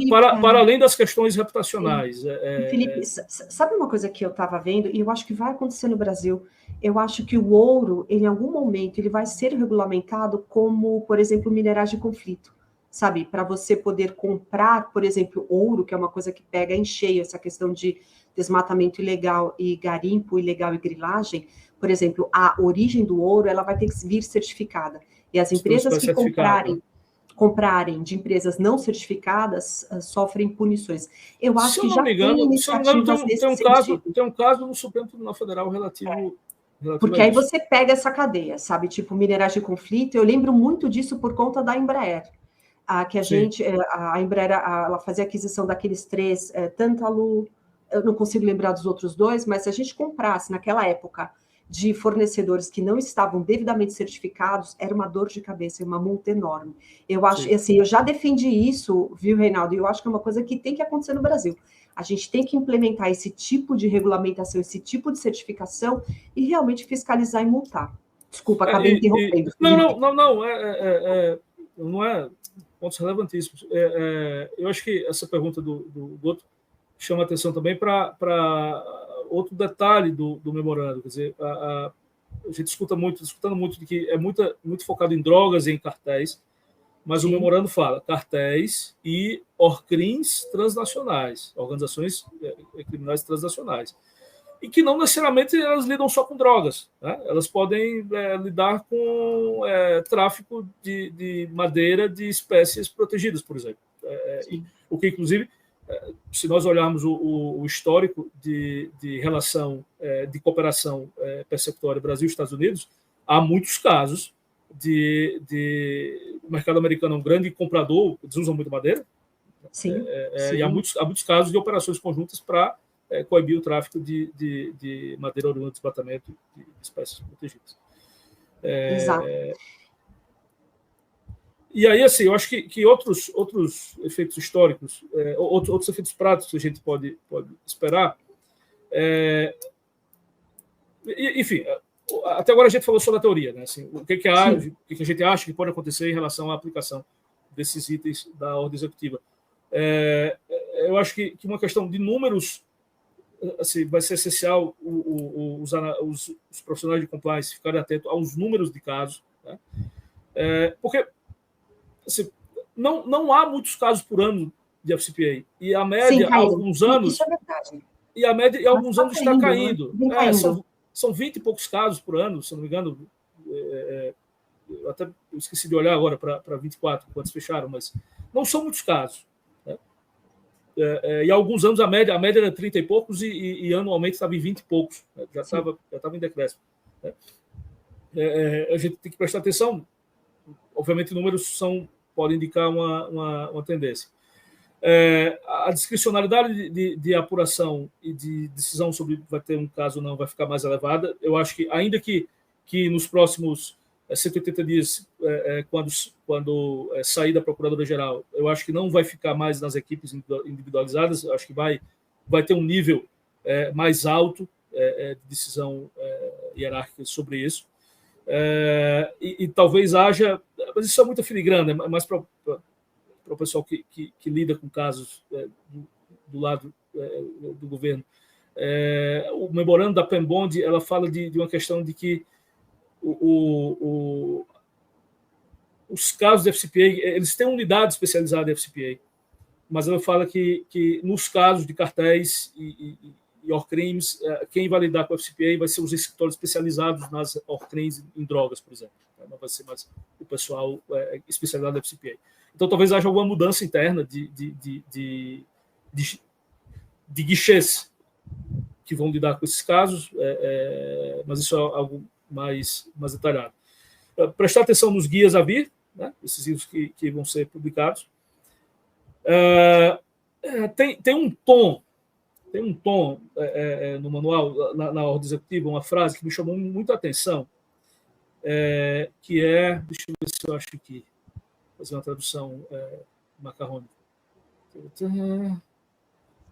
além das questões reputacionais. Felipe, sabe uma coisa que eu estava vendo, e eu acho que vai acontecer no Brasil? Eu acho que o ouro, em algum momento, ele vai ser regulamentado como, por exemplo, minerais de conflito, sabe? Para você poder comprar, por exemplo, ouro, que é uma coisa que pega em cheio, essa questão de desmatamento ilegal e garimpo ilegal e grilagem. Por exemplo, a origem do ouro, ela vai ter que vir certificada. E as empresas que comprarem de empresas não certificadas sofrem punições. Eu acho que já tem iniciativas nesse sentido. Tem um caso no Supremo Tribunal Federal relativo porque aí você pega essa cadeia, sabe? Tipo, minerais de conflito. Eu lembro muito disso por conta da Embraer. Que a Embraer ela fazia aquisição daqueles 3, Tântalo, eu não consigo lembrar dos outros 2, mas se a gente comprasse naquela época de fornecedores que não estavam devidamente certificados, era uma dor de cabeça, uma multa enorme. Eu acho, assim, eu já defendi isso, viu, Reinaldo? E eu acho que é uma coisa que tem que acontecer no Brasil. A gente tem que implementar esse tipo de regulamentação, esse tipo de certificação e realmente fiscalizar e multar. Desculpa, acabei interrompendo. Não é pontos relevantíssimos. Eu acho que essa pergunta do Goto chama atenção também para outro detalhe do memorando. Quer dizer, a gente escutando muito de que é muito focado em drogas e em cartéis, mas o memorando fala cartéis e ORCRIMs transnacionais, organizações criminais transnacionais, e que não necessariamente elas lidam só com drogas, né? Elas podem lidar com tráfico de madeira de espécies protegidas, por exemplo. O que, inclusive, se nós olharmos o histórico de relação de cooperação persecutória Brasil e Estados Unidos, há muitos casos o mercado americano é um grande comprador, eles usam muito madeira, sim. E há muitos casos de operações conjuntas para coibir o tráfico de madeira oriunda de desmatamento de espécies protegidas. Exato. E aí, assim, eu acho que outros efeitos históricos, outros efeitos práticos que a gente pode esperar, enfim, até agora a gente falou só da teoria, né? Assim, o que a gente acha que pode acontecer em relação à aplicação desses itens da ordem executiva. Eu acho que uma questão de números assim, vai ser essencial os profissionais de compliance ficarem atentos aos números de casos, né? Porque assim, não há muitos casos por ano de FCPA, e a média há alguns anos isso é verdade. E a média em alguns anos está caindo. Né? São 20 e poucos casos por ano, se não me engano. Eu até esqueci de olhar agora para 24, quantos fecharam, mas não são muitos casos. Né? E há alguns anos a média era 30 e poucos e anualmente estava em 20 e poucos. Né? Já estava em decréscimo. Né? A gente tem que prestar atenção. Obviamente, números podem indicar uma tendência. A discricionalidade de apuração e de decisão sobre vai ter um caso ou não vai ficar mais elevada. Eu acho que, ainda que nos próximos 180 dias, quando sair da Procuradora-Geral, eu acho que não vai ficar mais nas equipes individualizadas, eu acho que vai ter um nível mais alto de decisão hierárquica sobre isso. E talvez haja, mas isso é muito filigrana, é mais para o pessoal que lida com casos do lado do governo. O memorando da PEMBOND, ela fala de uma questão de que os casos de FCPA, eles têm unidade especializada em FCPA, mas ela fala que nos casos de cartéis e ORCRIMs, quem vai lidar com o FCPA vai ser os escritórios especializados nas ORCRIMs em drogas, por exemplo. Não vai ser mais o pessoal especializado em FCPA. Então, talvez haja alguma mudança interna de guichês que vão lidar com esses casos, mas isso é algo mais detalhado. Prestar atenção nos guias a vir, né? Esses livros que vão ser publicados. Tem um tom no manual, na ordem executiva, uma frase que me chamou muito a atenção, que deixa eu ver se eu acho aqui, fazer uma tradução macarrônica.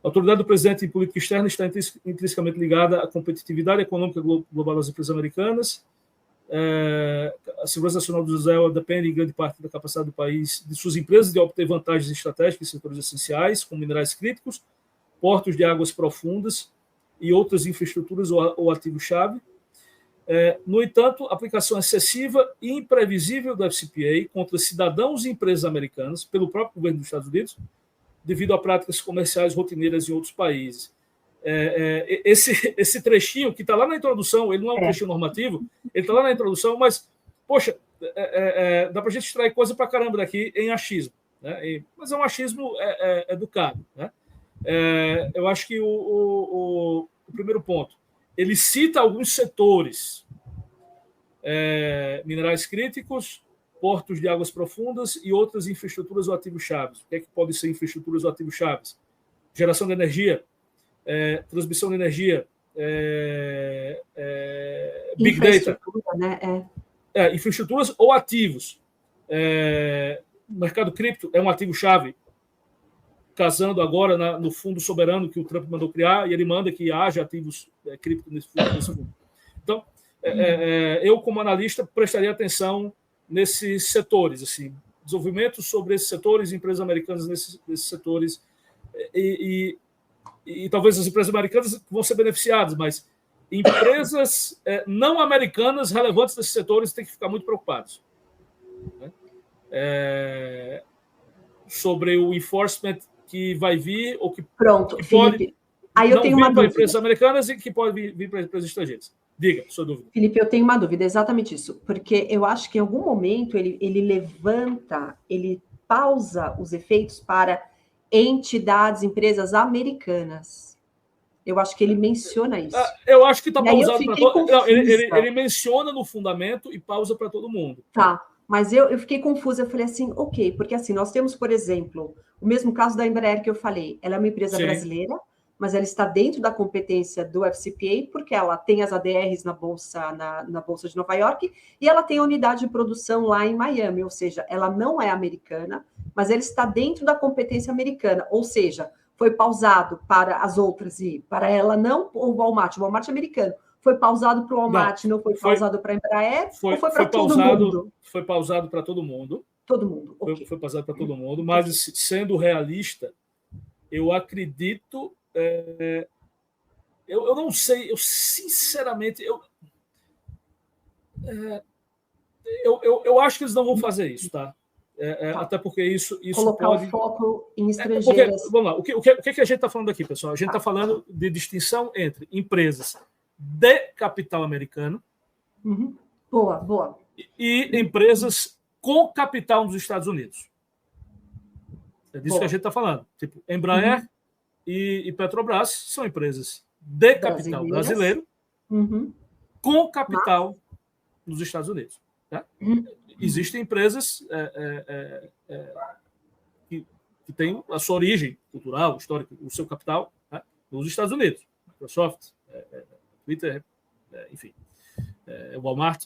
A autoridade do presidente em política externa está intrinsecamente ligada à competitividade econômica global das empresas americanas. A segurança nacional do Israel depende em grande parte da capacidade do país, de suas empresas, de obter vantagens estratégicas em setores essenciais, como minerais críticos, portos de águas profundas e outras infraestruturas ou ativos-chave. No entanto, a aplicação excessiva e imprevisível do FCPA contra cidadãos e empresas americanas pelo próprio governo dos Estados Unidos, devido a práticas comerciais rotineiras em outros países. Esse trechinho que está lá na introdução, ele não é um trechinho normativo, ele está lá na introdução, mas, poxa, dá para a gente extrair coisa para caramba daqui em achismo, né? Mas é um achismo educado, né? Eu acho que o primeiro ponto, ele cita alguns setores, minerais críticos, portos de águas profundas e outras infraestruturas ou ativos-chaves. O que é que podem ser infraestruturas ou ativos-chaves? Geração de energia, transmissão de energia, Big Data. Né? Infraestruturas ou ativos. O mercado cripto é um ativo-chave, casando agora no fundo soberano que o Trump mandou criar, e ele manda que haja ativos cripto nesse fundo. Então, eu, como analista, prestaria atenção nesses setores, assim, desenvolvimento sobre esses setores, empresas americanas nesses setores, e talvez as empresas americanas vão ser beneficiadas, mas empresas não americanas relevantes desses setores têm que ficar muito preocupados, né? Sobre o enforcement que vai vir ou que, Pronto, que Felipe. pode Aí eu não tenho vir uma para dúvida. empresas americanas e que pode vir para empresas estrangeiras. Diga, sua dúvida. Felipe, eu tenho uma dúvida, exatamente isso, porque eu acho que em algum momento ele levanta, ele pausa os efeitos para entidades, empresas americanas. Eu acho que ele menciona isso. Eu acho que está E aí eu pausado para fiquei todo. Não, confusa. ele menciona no fundamento e pausa para todo mundo. Tá, mas eu fiquei confusa, eu falei assim, ok, porque assim, nós temos, por exemplo, o mesmo caso da Embraer que eu falei, ela é uma empresa Sim. brasileira, mas ela está dentro da competência do FCPA, porque ela tem as ADRs na Bolsa de Nova York, e ela tem a unidade de produção lá em Miami, ou seja, ela não é americana, mas ela está dentro da competência americana, ou seja, foi pausado para as outras e para ela não, o Walmart é americano, foi pausado para o Walmart, não foi pausado para a Embraer, ou foi para todo mundo? Foi pausado para todo mundo. Todo mundo, ok. Foi pausado para todo mundo, mas sendo realista, eu acredito... eu não sei, eu sinceramente... Eu acho que eles não vão fazer isso, tá? Tá. Até porque isso colocar pode... o foco em estrangeiras. Porque, vamos lá, o que a gente está falando aqui, pessoal? A gente está falando de distinção entre empresas de capital americano Boa. E empresas com capital nos Estados Unidos. É disso que a gente está falando. Tipo, Embraer e Petrobras são empresas de capital brasileiro com capital nos Estados Unidos. Tá? Existem empresas que têm a sua origem cultural, histórica, o seu capital, tá? Nos Estados Unidos. Microsoft, Twitter, enfim, Walmart.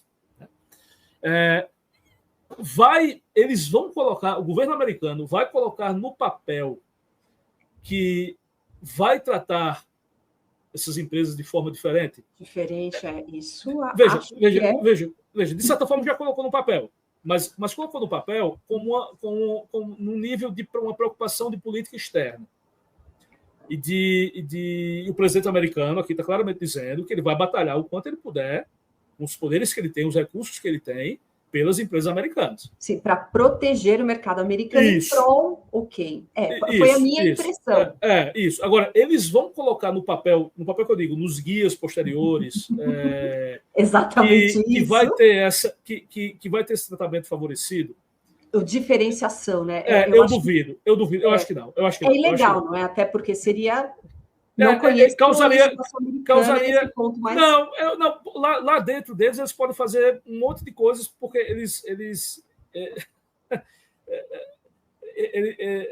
Eles vão colocar, o governo americano vai colocar no papel que vai tratar essas empresas de forma diferente. Diferente, isso. Veja, de certa forma já colocou no papel, mas colocou no papel como num nível de uma preocupação de política externa. E o presidente americano aqui está claramente dizendo que ele vai batalhar o quanto ele puder, com os poderes que ele tem, os recursos que ele tem, pelas empresas americanas. Sim, para proteger o mercado americano. Isso. Ok. Foi a minha impressão. Isso. Agora, eles vão colocar no papel que eu digo, nos guias posteriores, exatamente que isso. vai ter que vai ter esse tratamento favorecido. Diferenciação, né? Eu duvido. Eu acho que não. É ilegal, não é? Até porque seria... causaria esse ponto mais... Não, lá dentro deles eles podem fazer um monte de coisas, porque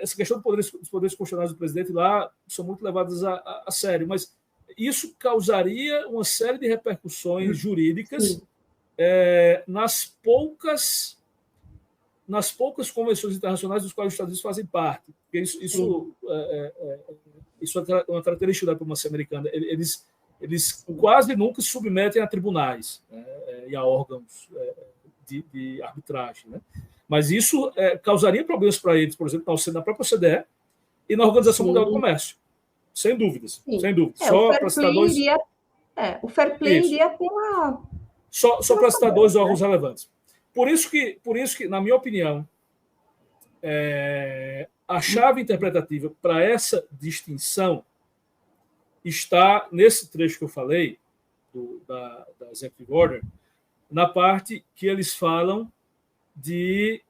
essa questão dos poderes constitucionais do presidente lá são muito levadas a sério, mas isso causaria uma série de repercussões jurídicas nas poucas convenções internacionais dos quais os Estados Unidos fazem parte. Porque isso é uma característica da diplomacia americana. Eles quase nunca se submetem a tribunais, e a órgãos de arbitragem, né? Mas isso causaria problemas para eles, por exemplo, na própria OCDE e na Organização Mundial do Comércio. Sem dúvidas. Sem dúvidas. Só para citar dois... o fair play iria pela... Só para citar dois órgãos relevantes. Por isso que, na minha opinião, a chave interpretativa para essa distinção está nesse trecho que eu falei, da Executive Order, na parte que eles falam de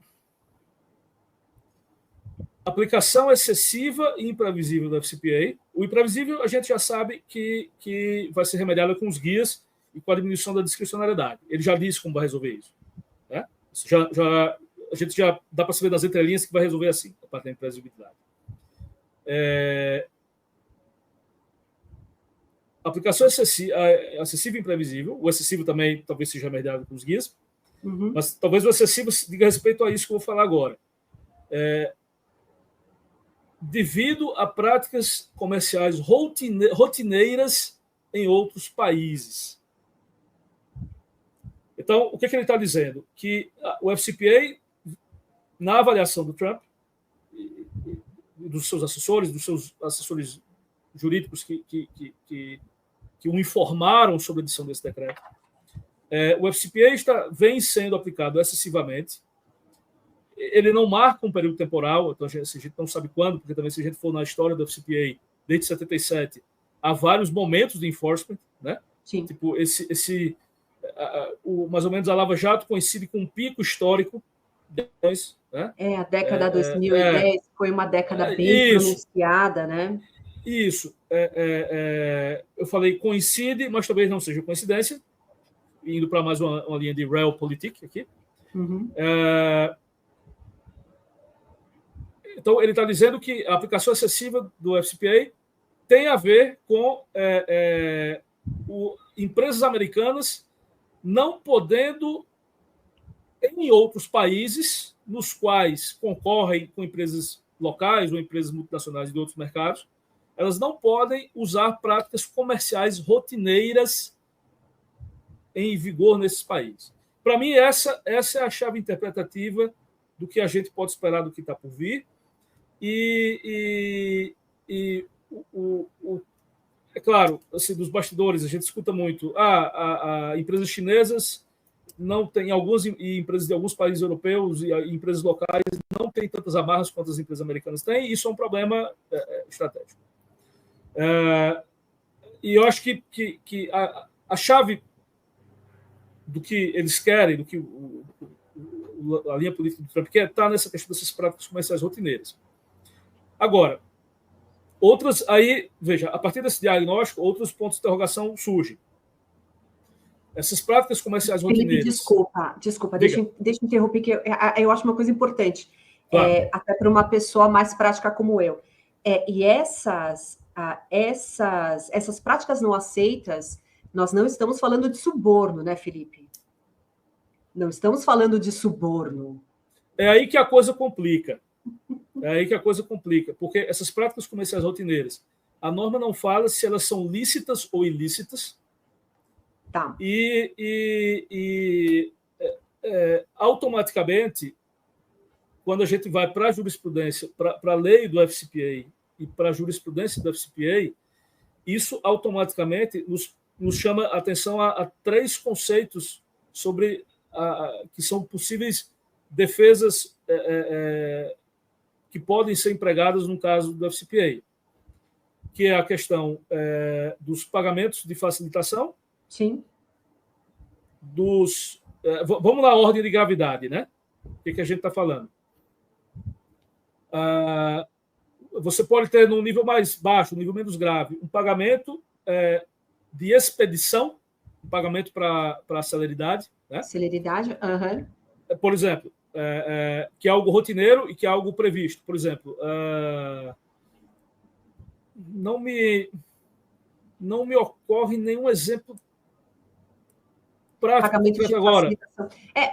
aplicação excessiva e imprevisível do FCPA. O imprevisível a gente já sabe que vai ser remediado com os guias e com a diminuição da discricionariedade. Ele já disse como vai resolver isso. Né? A gente já dá para saber das entrelinhas que vai resolver assim, a parte da imprevisibilidade. Aplicação excessiva e imprevisível. O excessivo também talvez seja remediado com os guias, mas talvez o excessivo diga respeito a isso que eu vou falar agora. Devido a práticas comerciais rotineiras em outros países. Então, o que ele está dizendo? Que o FCPA, na avaliação do Trump, dos seus assessores jurídicos que que o informaram sobre a edição desse decreto. O FCPA vem sendo aplicado excessivamente. Ele não marca um período temporal, então a gente não sabe quando, porque também se a gente for na história do FCPA, desde 77, há vários momentos de enforcement, né? Sim. Tipo, mais ou menos a Lava Jato coincide com um pico histórico, né? A década 2010 foi uma década bem pronunciada, né? Isso. Eu falei coincide, mas talvez não seja coincidência, indo para mais uma linha de realpolitik aqui. Uhum. Então, ele está dizendo que a aplicação excessiva do FCPA tem a ver com empresas americanas não podendo, em outros países, nos quais concorrem com empresas locais ou empresas multinacionais de outros mercados, elas não podem usar práticas comerciais rotineiras em vigor nesses países. Para mim, essa é a chave interpretativa do que a gente pode esperar do que está por vir. É claro, assim, dos bastidores, a gente escuta muito. Empresas chinesas não têm, empresas de alguns países europeus e empresas locais não têm tantas amarras quanto as empresas americanas têm, e isso é um problema estratégico. E eu acho que a chave do que eles querem, do que a linha política do Trump quer, está nessa questão dessas práticas comerciais rotineiras. Agora, veja, a partir desse diagnóstico, outros pontos de interrogação surgem. Essas práticas comerciais rotineiras... Felipe, desculpa, deixa eu interromper, que eu acho uma coisa importante, claro. Até para uma pessoa mais prática como eu. E essas práticas não aceitas, nós não estamos falando de suborno, né, Felipe? Não estamos falando de suborno. É aí que a coisa complica. Porque essas práticas comerciais rotineiras, a norma não fala se elas são lícitas ou ilícitas. Tá. Automaticamente, quando a gente vai para a jurisprudência, para a lei do FCPA e para a jurisprudência do FCPA, isso automaticamente nos chama a atenção a três conceitos sobre que são possíveis defesas que podem ser empregadas no caso do FCPA, que é a questão dos pagamentos de facilitação. Sim. Vamos na ordem de gravidade, né? O que a gente está falando? Você pode ter, num nível mais baixo, um nível menos grave, um pagamento de expedição, um pagamento para a celeridade. Né? Celeridade, Por exemplo, que é algo rotineiro e que é algo previsto. Por exemplo, não me ocorre nenhum exemplo prático pagamento de agora.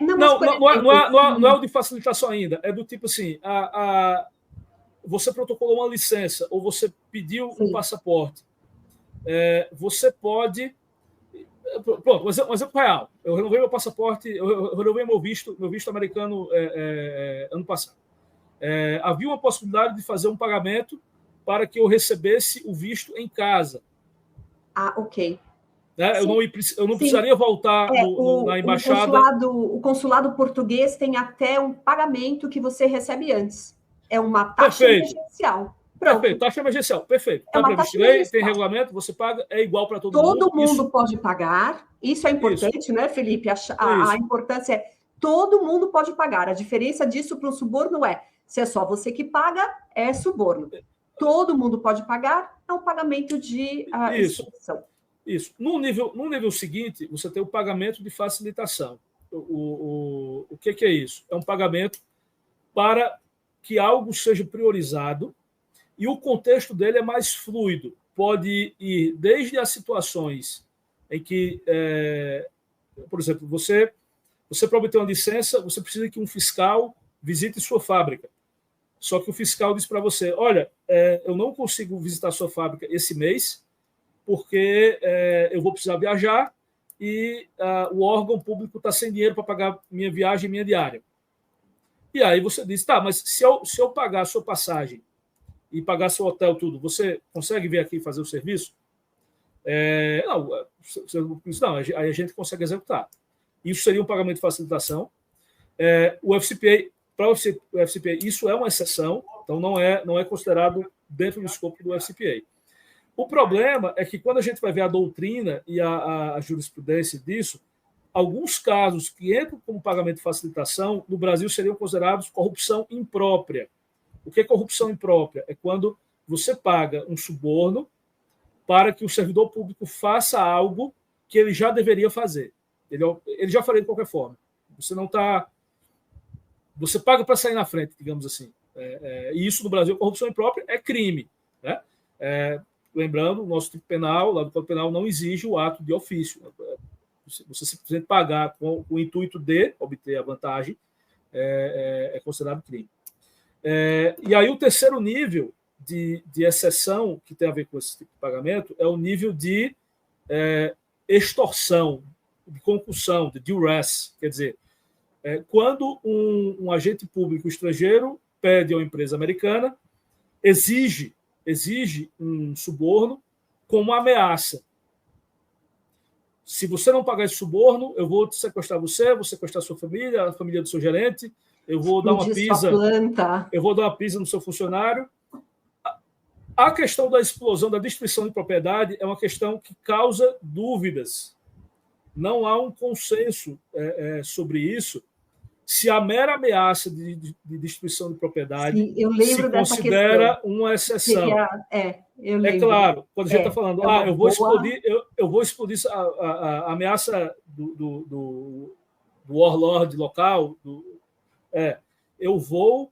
Não é o de facilitação ainda. É do tipo assim, você protocolou uma licença ou você pediu um passaporte. Você pode... Pronto, um exemplo real. Eu renovei meu passaporte, eu renovei meu visto americano ano passado. Havia uma possibilidade de fazer um pagamento para que eu recebesse o visto em casa. Ok. Eu não precisaria voltar na embaixada. O consulado português tem até um pagamento que você recebe antes. É uma taxa emergencial. Pronto. Perfeito, taxa emergencial, perfeito. Está previsto lei, tem regulamento, você paga, é igual para todo mundo. Todo mundo pode pagar. Isso é importante, né, Felipe? A importância é todo mundo pode pagar. A diferença disso para um suborno se é só você que paga, é suborno. Todo mundo pode pagar, é um pagamento de exceção. Isso. No nível seguinte, você tem o pagamento de facilitação. O que é isso? É um pagamento para que algo seja priorizado e o contexto dele é mais fluido. Pode ir desde as situações em que, por exemplo, você para obter uma licença, você precisa que um fiscal visite sua fábrica. Só que o fiscal diz para você, olha, eu não consigo visitar sua fábrica esse mês, porque eu vou precisar viajar e o órgão público está sem dinheiro para pagar minha viagem e minha diária. E aí você diz, tá, mas se eu pagar a sua passagem e pagar seu hotel, tudo, você consegue vir aqui fazer o serviço? Não, aí a gente consegue executar. Isso seria um pagamento de facilitação. O FCPA, para o FCPA, isso é uma exceção, então não é considerado dentro do escopo do FCPA. O problema é que quando a gente vai ver a doutrina e a jurisprudência disso, alguns casos que entram como pagamento de facilitação no Brasil seriam considerados corrupção imprópria. O que é corrupção imprópria? É quando você paga um suborno para que o servidor público faça algo que ele já deveria fazer. Ele já faria de qualquer forma. Você paga para sair na frente, digamos assim. E isso no Brasil, corrupção imprópria, é crime. Né? Lembrando, o nosso tipo penal, lá do Código Penal, não exige o ato de ofício. Você simplesmente pagar com o intuito de obter a vantagem é considerado crime. E aí o terceiro nível de exceção que tem a ver com esse tipo de pagamento é o nível de extorsão, de concussão, de duress. Quer dizer, quando um agente público estrangeiro pede a uma empresa americana, exige um suborno como ameaça. Se você não pagar esse suborno, eu vou sequestrar você, vou sequestrar sua família, a família do seu gerente, eu vou dar uma pizza no seu funcionário. A questão da explosão, da destruição de propriedade é uma questão que causa dúvidas. Não há um consenso sobre isso. Se a mera ameaça de destruição de propriedade se considera uma exceção. É claro, quando a gente está falando, eu vou explodir a ameaça do warlord local, eu vou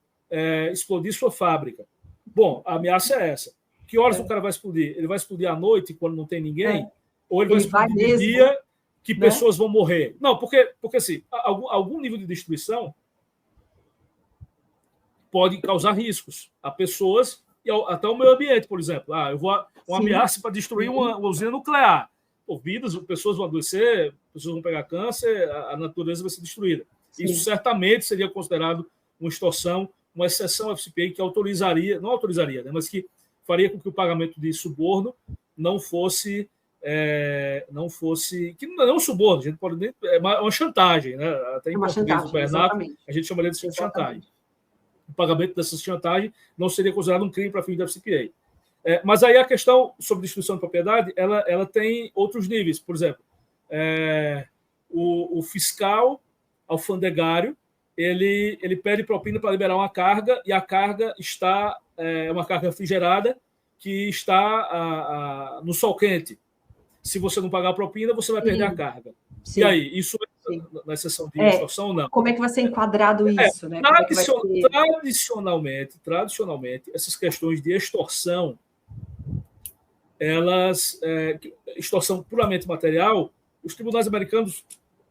explodir sua fábrica. Bom, a ameaça é essa. Que horas o cara vai explodir? Ele vai explodir à noite, quando não tem ninguém? Ou ele vai explodir de dia, que pessoas vão morrer? Não, porque assim, algum nível de destruição pode causar riscos a pessoas e até ao meio ambiente, por exemplo. Eu vou uma ameaça para destruir uma usina nuclear. Pessoas vão adoecer, pessoas vão pegar câncer, a natureza vai ser destruída. Sim. Isso certamente seria considerado uma extorsão, uma exceção ao FCPA que não autorizaria, né, mas que faria com que o pagamento de suborno não fosse que não é um suborno, a gente pode é uma chantagem, né? Até em português do vernáculo, a gente chamaria de chantagem. O pagamento dessa chantagem não seria considerado um crime para fins da FCPA. Mas aí a questão sobre destruição de propriedade, ela tem outros níveis. Por exemplo, o fiscal alfandegário, ele pede propina para liberar uma carga e a carga está uma carga refrigerada que está no sol quente. Se você não pagar a propina, você vai perder a carga. Sim. E aí, isso na exceção de extorsão ou não? Como é que vai ser enquadrado isso? Né? Tradicionalmente, essas questões de extorsão, extorsão puramente material, os tribunais americanos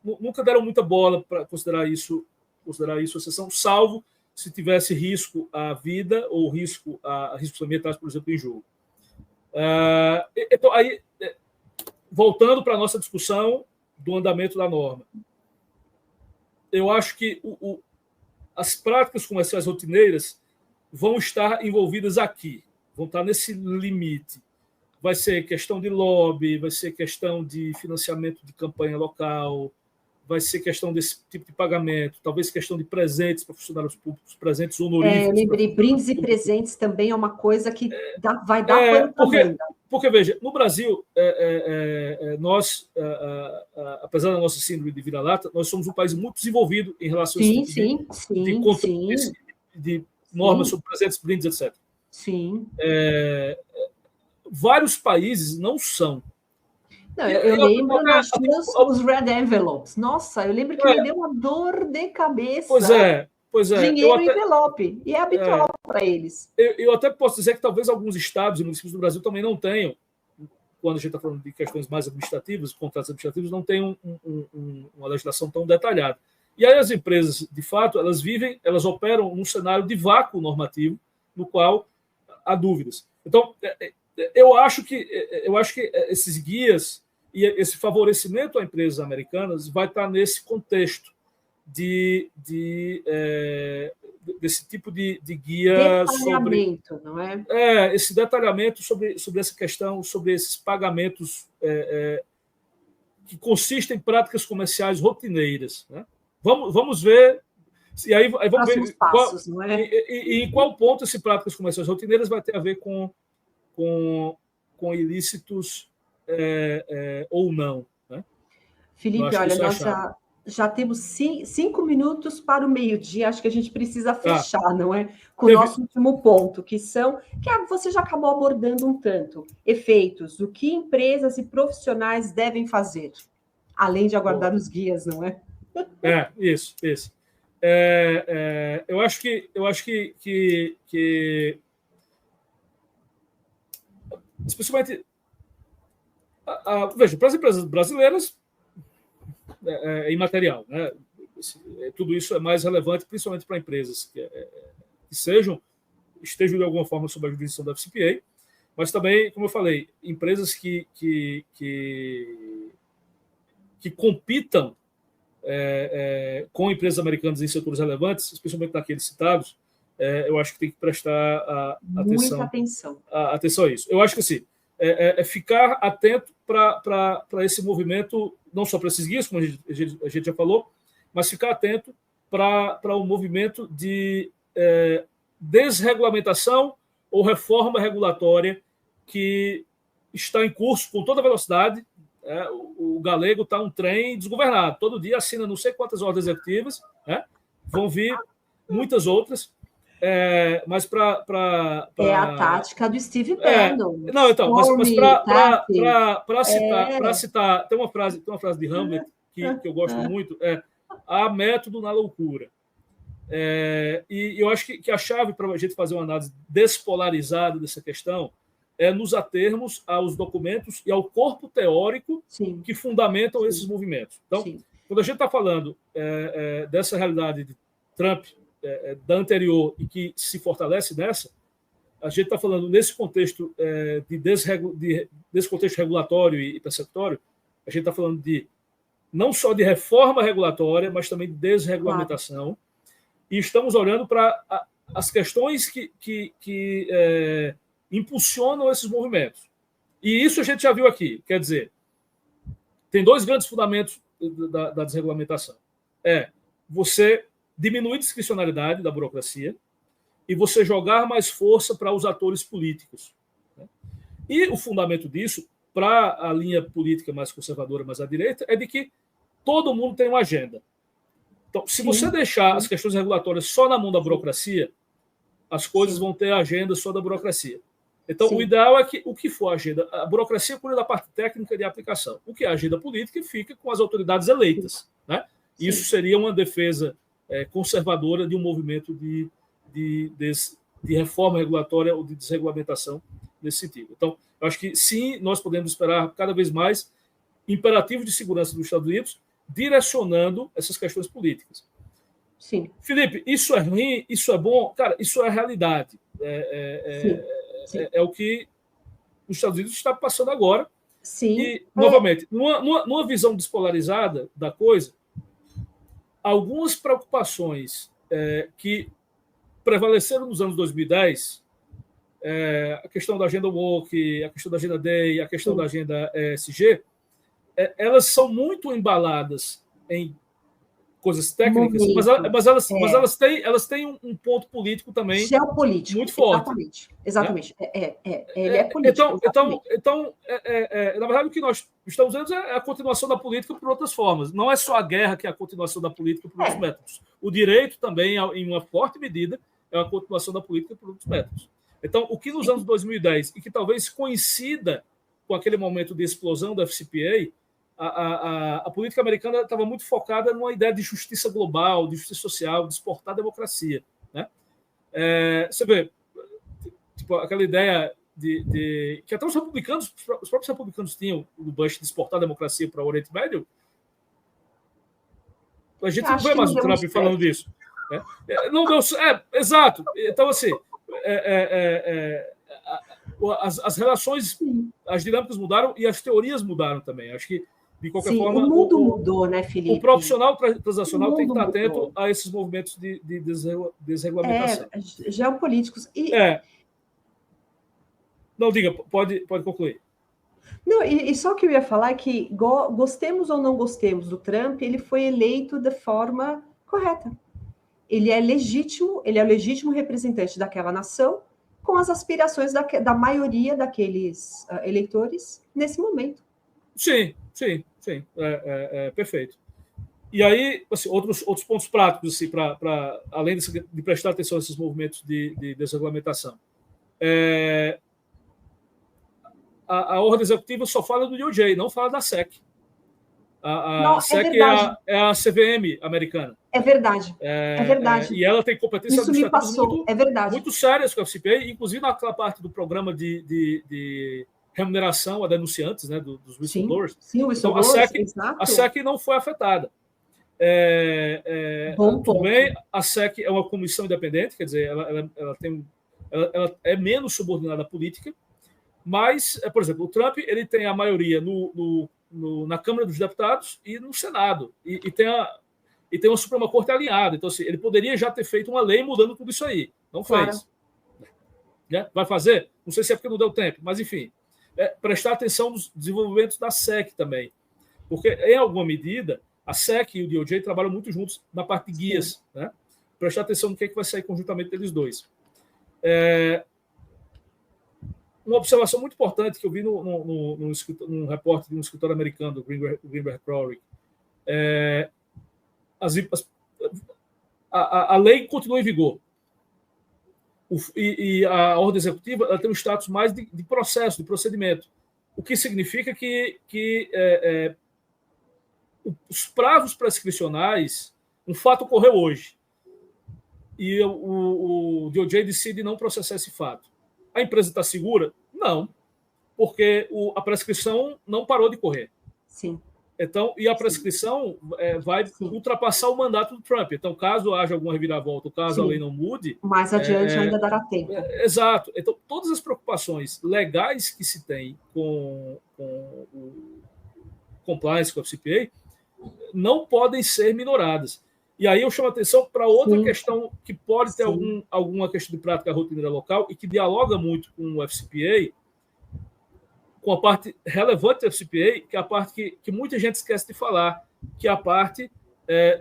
nunca deram muita bola para considerar isso exceção, salvo se tivesse risco à vida ou riscos ambientais, por exemplo, em jogo. Então, aí, voltando para a nossa discussão do andamento da norma, eu acho que as práticas comerciais rotineiras vão estar envolvidas aqui, vão estar nesse limite. Vai ser questão de lobby, vai ser questão de financiamento de campanha local, vai ser questão desse tipo de pagamento, talvez questão de presentes para funcionários públicos, presentes honoríficos. Eu lembrei, brindes e presentes também é uma coisa que vai dar pano. Porque, veja, no Brasil, nós, apesar da nossa síndrome de vira-lata, nós somos um país muito desenvolvido em relação a esse de normas sobre presentes, brindes, etc. Sim. Vários países não são. Não, eu lembro os red envelopes. Nossa, eu lembro que me deu uma dor de cabeça. Pois é. Dinheiro em envelope. E é habitual para eles. Eu até posso dizer que talvez alguns estados e municípios do Brasil também não tenham, quando a gente está falando de questões mais administrativas, contratos administrativos, não tenham uma legislação tão detalhada. E aí as empresas, de fato, elas operam num cenário de vácuo normativo, no qual há dúvidas. Então, eu acho que esses guias e esse favorecimento a empresas americanas vai estar nesse contexto de desse tipo de guia sobre... não é? Esse detalhamento sobre essa questão, sobre esses pagamentos que consistem em práticas comerciais rotineiras. Né? Vamos ver... E aí vamos ver passos, não é? E em qual ponto esse práticas comerciais rotineiras vai ter a ver com ilícitos ou não. Né? Felipe, olha, nós já temos 5 minutos para o meio-dia, acho que a gente precisa fechar, não é? Com o nosso último ponto, que você já acabou abordando um tanto. Efeitos, o que empresas e profissionais devem fazer, além de aguardar os guias, não é? Isso. Eu acho que especialmente veja, para as empresas brasileiras é imaterial, né? Tudo isso é mais relevante, principalmente para empresas que estejam de alguma forma sob a jurisdição da FCPA, mas também, como eu falei, empresas que compitam com empresas americanas em setores relevantes, especialmente naqueles citados, eu acho que tem que prestar atenção a isso. Eu acho que assim, ficar atento para esse movimento, não só para esses guias, como a gente já falou, mas ficar atento para o movimento de desregulamentação ou reforma regulatória que está em curso com toda velocidade. O galego está um trem desgovernado. Todo dia assina não sei quantas ordens executivas, né? Vão vir muitas outras. Mas para é a tática do Steve Bannon. Não, então, mas para citar, tem uma frase de Hamlet que eu gosto muito, há método na loucura. E eu acho que a chave para a gente fazer uma análise despolarizada dessa questão é nos atermos aos documentos e ao corpo teórico que fundamentam esses movimentos. Então, quando a gente está falando dessa realidade de Trump, da anterior e que se fortalece nessa, a gente está falando nesse contexto desse contexto regulatório e persecutório, a gente está falando não só de reforma regulatória, mas também de desregulamentação. E estamos olhando para as questões que impulsionam esses movimentos. E isso a gente já viu aqui. Quer dizer, tem dois grandes fundamentos da desregulamentação. Você diminuir a discricionalidade da burocracia e você jogar mais força para os atores políticos. Né? E o fundamento disso, para a linha política mais conservadora, mais à direita, é de que todo mundo tem uma agenda. Então, se você deixar as questões regulatórias só na mão da burocracia, as coisas vão ter a agenda só da burocracia. Então, o ideal é que o que for a agenda, a burocracia cuida da parte técnica de aplicação. O que é a agenda política fica com as autoridades eleitas. Né? Isso seria uma defesa conservadora de um movimento de reforma regulatória ou de desregulamentação nesse sentido. Então, eu acho que sim, nós podemos esperar cada vez mais imperativos de segurança dos Estados Unidos direcionando essas questões políticas. Sim. Felipe, isso é ruim? Isso é bom? Cara, isso é a realidade. É o que os Estados Unidos está passando agora. Sim. E, novamente, numa visão despolarizada da coisa, algumas preocupações que prevaleceram nos anos 2010, a questão da agenda woke, a questão da agenda DEI, a questão da agenda ESG, elas são muito embaladas em coisas técnicas, mas elas têm um ponto político também geopolítico, muito forte. Exatamente. Né? Ele é político. Então, na verdade, o que nós estamos vendo é a continuação da política por outras formas. Não é só a guerra que é a continuação da política por outros métodos. O direito também, em uma forte medida, é a continuação da política por outros métodos. Então, o que nos anos 2010, e que talvez coincida com aquele momento de explosão da FCPA, a política americana estava muito focada numa ideia de justiça global, de justiça social, de exportar a democracia. Né? Você vê, tipo, aquela ideia que até os próprios republicanos tinham, do Bush, de exportar a democracia para o Oriente Médio. A gente não vê mais o Trump falando disso. Né? Não deu, exato. Então, assim, as relações, as dinâmicas mudaram e as teorias mudaram também. Acho que De qualquer Sim, forma, o mundo mudou, né, Felipe? O profissional transacional tem que estar mudou. atento a esses movimentos de desregulamentação. Geopolíticos. Não, diga, pode concluir. Não, e só que eu ia falar é que, gostemos ou não gostemos do Trump, ele foi eleito da forma correta. Ele é o legítimo representante daquela nação, com as aspirações da maioria daqueles eleitores nesse momento. Sim. Perfeito. E aí, assim, outros pontos práticos, assim, além de prestar atenção a esses movimentos de desregulamentação. A ordem executiva só fala do DOJ, não fala da SEC. A SEC é a CVM americana. É verdade. É verdade. E ela tem competências administrativas muito sérias com a FCPA, inclusive naquela parte do programa de remuneração a denunciantes, né, dos whistleblowers. Sim, então, a SEC não foi afetada. Tudo bem, a SEC é uma comissão independente, quer dizer, ela é menos subordinada à política, mas, por exemplo, o Trump ele tem a maioria na Câmara dos Deputados e no Senado, e tem uma Suprema Corte alinhada. Então, assim, ele poderia já ter feito uma lei mudando tudo isso aí. Não fez. Claro. Vai fazer? Não sei se é porque não deu tempo, mas, enfim. Prestar atenção nos desenvolvimentos da SEC também. Porque, em alguma medida, a SEC e o DOJ trabalham muito juntos na parte de guias. Né? Prestar atenção no que vai sair conjuntamente deles dois. Uma observação muito importante que eu vi num repórter de um escritório americano, do Greenberg Traurig, a lei continua em vigor. E a ordem executiva ela tem um status mais de processo, de procedimento. O que significa que os prazos prescricionais, um fato ocorreu hoje, e o DOJ decide não processar esse fato. A empresa está segura? Não, porque a prescrição não parou de correr. Sim. Então, e a prescrição vai ultrapassar o mandato do Trump. Então, caso haja alguma reviravolta, caso a lei não mude... Mais adiante ainda dará tempo. Exato. Então, todas as preocupações legais que se tem com o compliance com a FCPA não podem ser minoradas. E aí eu chamo a atenção para outra questão que pode ter alguma questão de prática rotineira local e que dialoga muito com o FCPA, com a parte relevante do FCPA, que é a parte que muita gente esquece de falar, que é a parte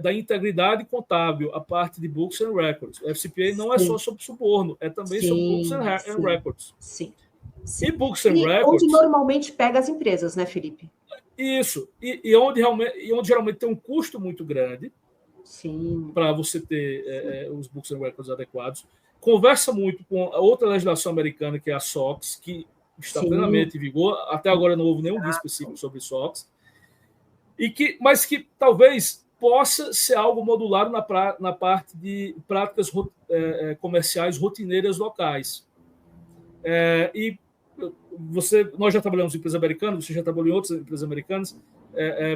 da integridade contábil, a parte de Books and Records. O FCPA não é só sobre suborno, é também sobre Books and Records. Sim. E Books and Records... Onde normalmente pega as empresas, né, Felipe? Isso. E onde geralmente tem um custo muito grande para você ter os Books and Records adequados. Conversa muito com a outra legislação americana, que é a SOX, que está plenamente em vigor. Até agora não houve nenhum guia específico sobre SOX. Mas que talvez possa ser algo modulado na parte de práticas comerciais rotineiras locais. Nós já trabalhamos em empresas americanas, você já trabalhou em outras empresas americanas,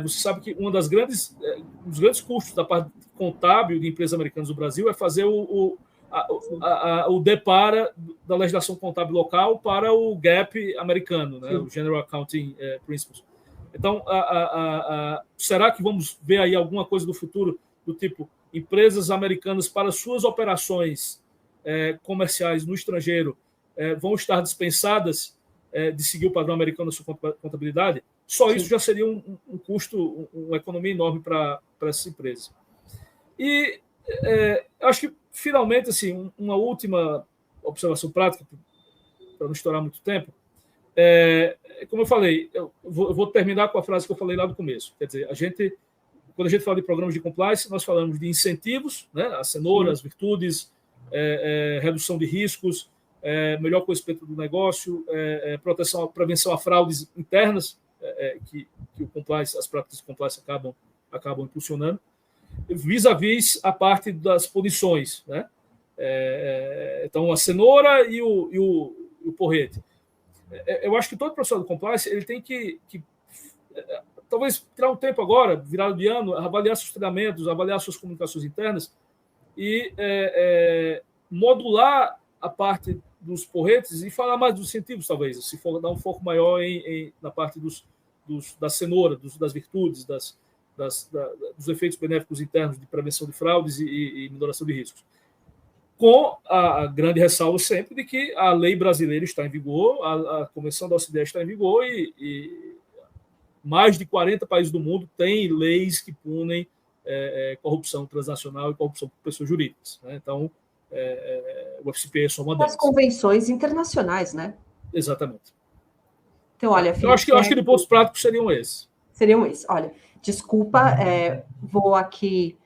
você sabe que um dos grandes custos da parte contábil de empresas americanas do Brasil é fazer o depara da legislação contábil local para o GAP americano, né? O General Accounting Principles. Então, será que vamos ver aí alguma coisa do futuro do tipo empresas americanas para suas operações comerciais no estrangeiro vão estar dispensadas de seguir o padrão americano da sua contabilidade? Só isso já seria um custo, uma economia enorme para essas empresas. E acho que, finalmente, assim, uma última observação prática, para não estourar muito tempo, como eu falei, eu vou terminar com a frase que eu falei lá no começo. Quer dizer, quando a gente fala de programas de compliance, nós falamos de incentivos, né, a cenoura, as virtudes, redução de riscos, melhor conhecimento do negócio, prevenção a fraudes internas, que o compliance, as práticas de compliance acabam impulsionando, vis-à-vis a parte das punições, né? Então, a cenoura e o porrete. Eu acho que todo profissional do compliance ele tem que talvez tirar um tempo agora, virado de ano, avaliar seus treinamentos, avaliar suas comunicações internas e modular a parte dos porretes e falar mais dos incentivos, talvez, se for dar um foco maior na parte dos da cenoura, das virtudes, dos efeitos benéficos internos de prevenção de fraudes e minoração de riscos. Com a grande ressalva sempre de que a lei brasileira está em vigor, a Convenção da OCDE está em vigor e mais de 40 países do mundo têm leis que punem corrupção transnacional e corrupção por pessoas jurídicas. Né? Então, o FCPA é só uma delas. As convenções internacionais, né? Exatamente. Então, olha, Felipe, eu acho que de pontos práticos seriam esses. Seriam esses. Olha, desculpa, vou aqui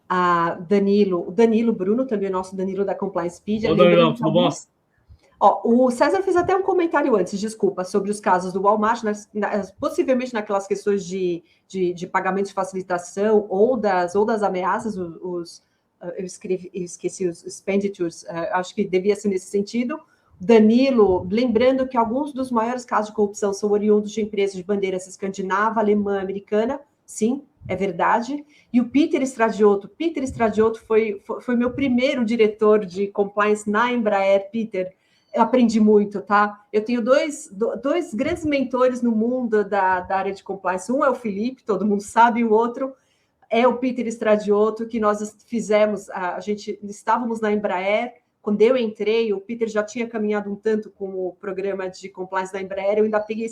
a Danilo, o Danilo Bruno, também o nosso Danilo da Compliance Speed. Danilo, tudo bom? O César fez até um comentário antes, desculpa, sobre os casos do Walmart, possivelmente naquelas questões de pagamento de facilitação ou das ameaças, eu esqueci os expenditures, acho que devia ser nesse sentido. Danilo, lembrando que alguns dos maiores casos de corrupção são oriundos de empresas de bandeiras escandinava, alemã, americana, sim, é verdade. E o Peter Stradiotto foi meu primeiro diretor de compliance na Embraer, Peter. Eu aprendi muito, tá? Eu tenho dois grandes mentores no mundo da área de compliance. Um é o Felipe, todo mundo sabe, e o outro é o Peter Stradiotto, que nós fizemos, estávamos na Embraer. Quando eu entrei, o Peter já tinha caminhado um tanto com o programa de compliance da Embraer, eu ainda peguei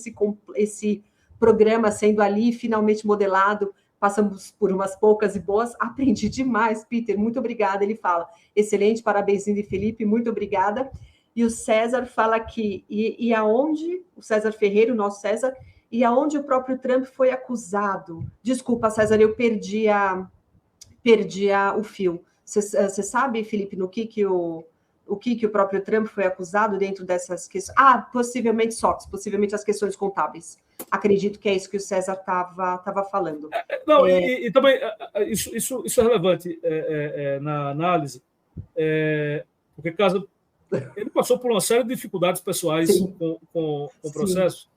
esse programa sendo ali finalmente modelado, passamos por umas poucas e boas, aprendi demais, Peter, muito obrigada. Ele fala, excelente, parabéns, Indy e Felipe, muito obrigada. E o César fala aqui, e aonde, o César Ferreira, o nosso César, e aonde o próprio Trump foi acusado. Desculpa, César, eu perdi o fio. Você sabe, Felipe, no que o próprio Trump foi acusado dentro dessas questões? Possivelmente SOX, possivelmente as questões contábeis. Acredito que é isso que o César estava falando. Não, e também isso é relevante na análise, porque caso ele passou por uma série de dificuldades pessoais com o processo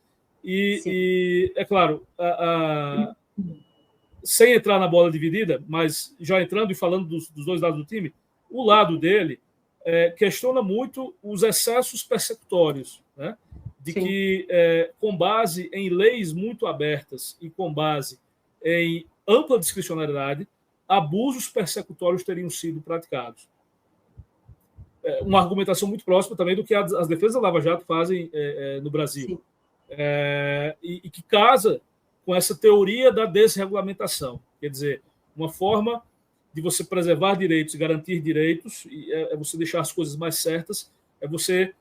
e é claro, sem entrar na bola dividida, mas já entrando e falando dos dois lados do time, o lado dele questiona muito os excessos persecutórios, né? De que, com base em leis muito abertas e com base em ampla discricionariedade, abusos persecutórios teriam sido praticados. Uma argumentação muito próxima também do que as defesas da Lava Jato fazem no Brasil. E que casa com essa teoria da desregulamentação. Quer dizer, uma forma de você preservar direitos e garantir direitos, é você deixar as coisas mais certas, é você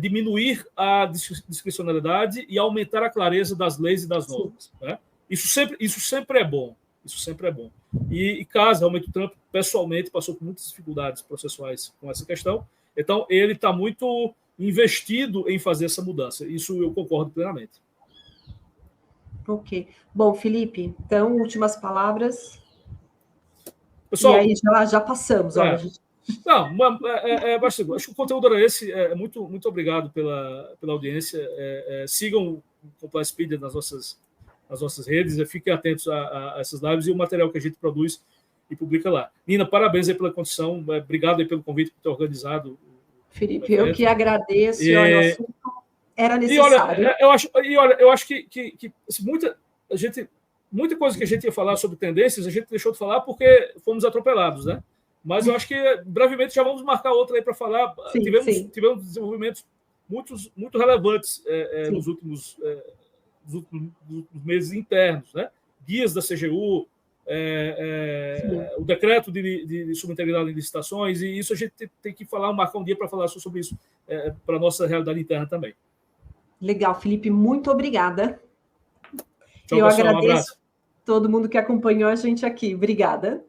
diminuir a discricionalidade e aumentar a clareza das leis e das normas. Né? Isso sempre é bom. Isso sempre é bom. E caso realmente o Trump, pessoalmente, passou por muitas dificuldades processuais com essa questão, então ele está muito investido em fazer essa mudança. Isso eu concordo plenamente. Ok. Bom, Felipe, então, últimas palavras. Pessoal, e aí já passamos. Olha, Não, acho que o conteúdo era esse. Muito obrigado pela audiência. Sigam o Compliance Speed nas nossas redes, fiquem atentos a essas lives e o material que a gente produz e publica lá. Nina, parabéns aí pela condição, obrigado aí pelo convite por ter organizado. Felipe, eu que agradeço, olha, o assunto era necessário. Eu acho que assim, muita coisa que a gente ia falar sobre tendências, a gente deixou de falar porque fomos atropelados, né? Mas eu acho que brevemente já vamos marcar outra aí para falar. Tivemos desenvolvimentos muito relevantes nos últimos meses internos, né? Guias da CGU, o decreto de subintegridade em licitações, e isso a gente tem que marcar um dia para falar sobre isso para a nossa realidade interna também. Legal, Felipe, muito obrigada. Tchau, eu pessoal, agradeço todo mundo que acompanhou a gente aqui. Obrigada.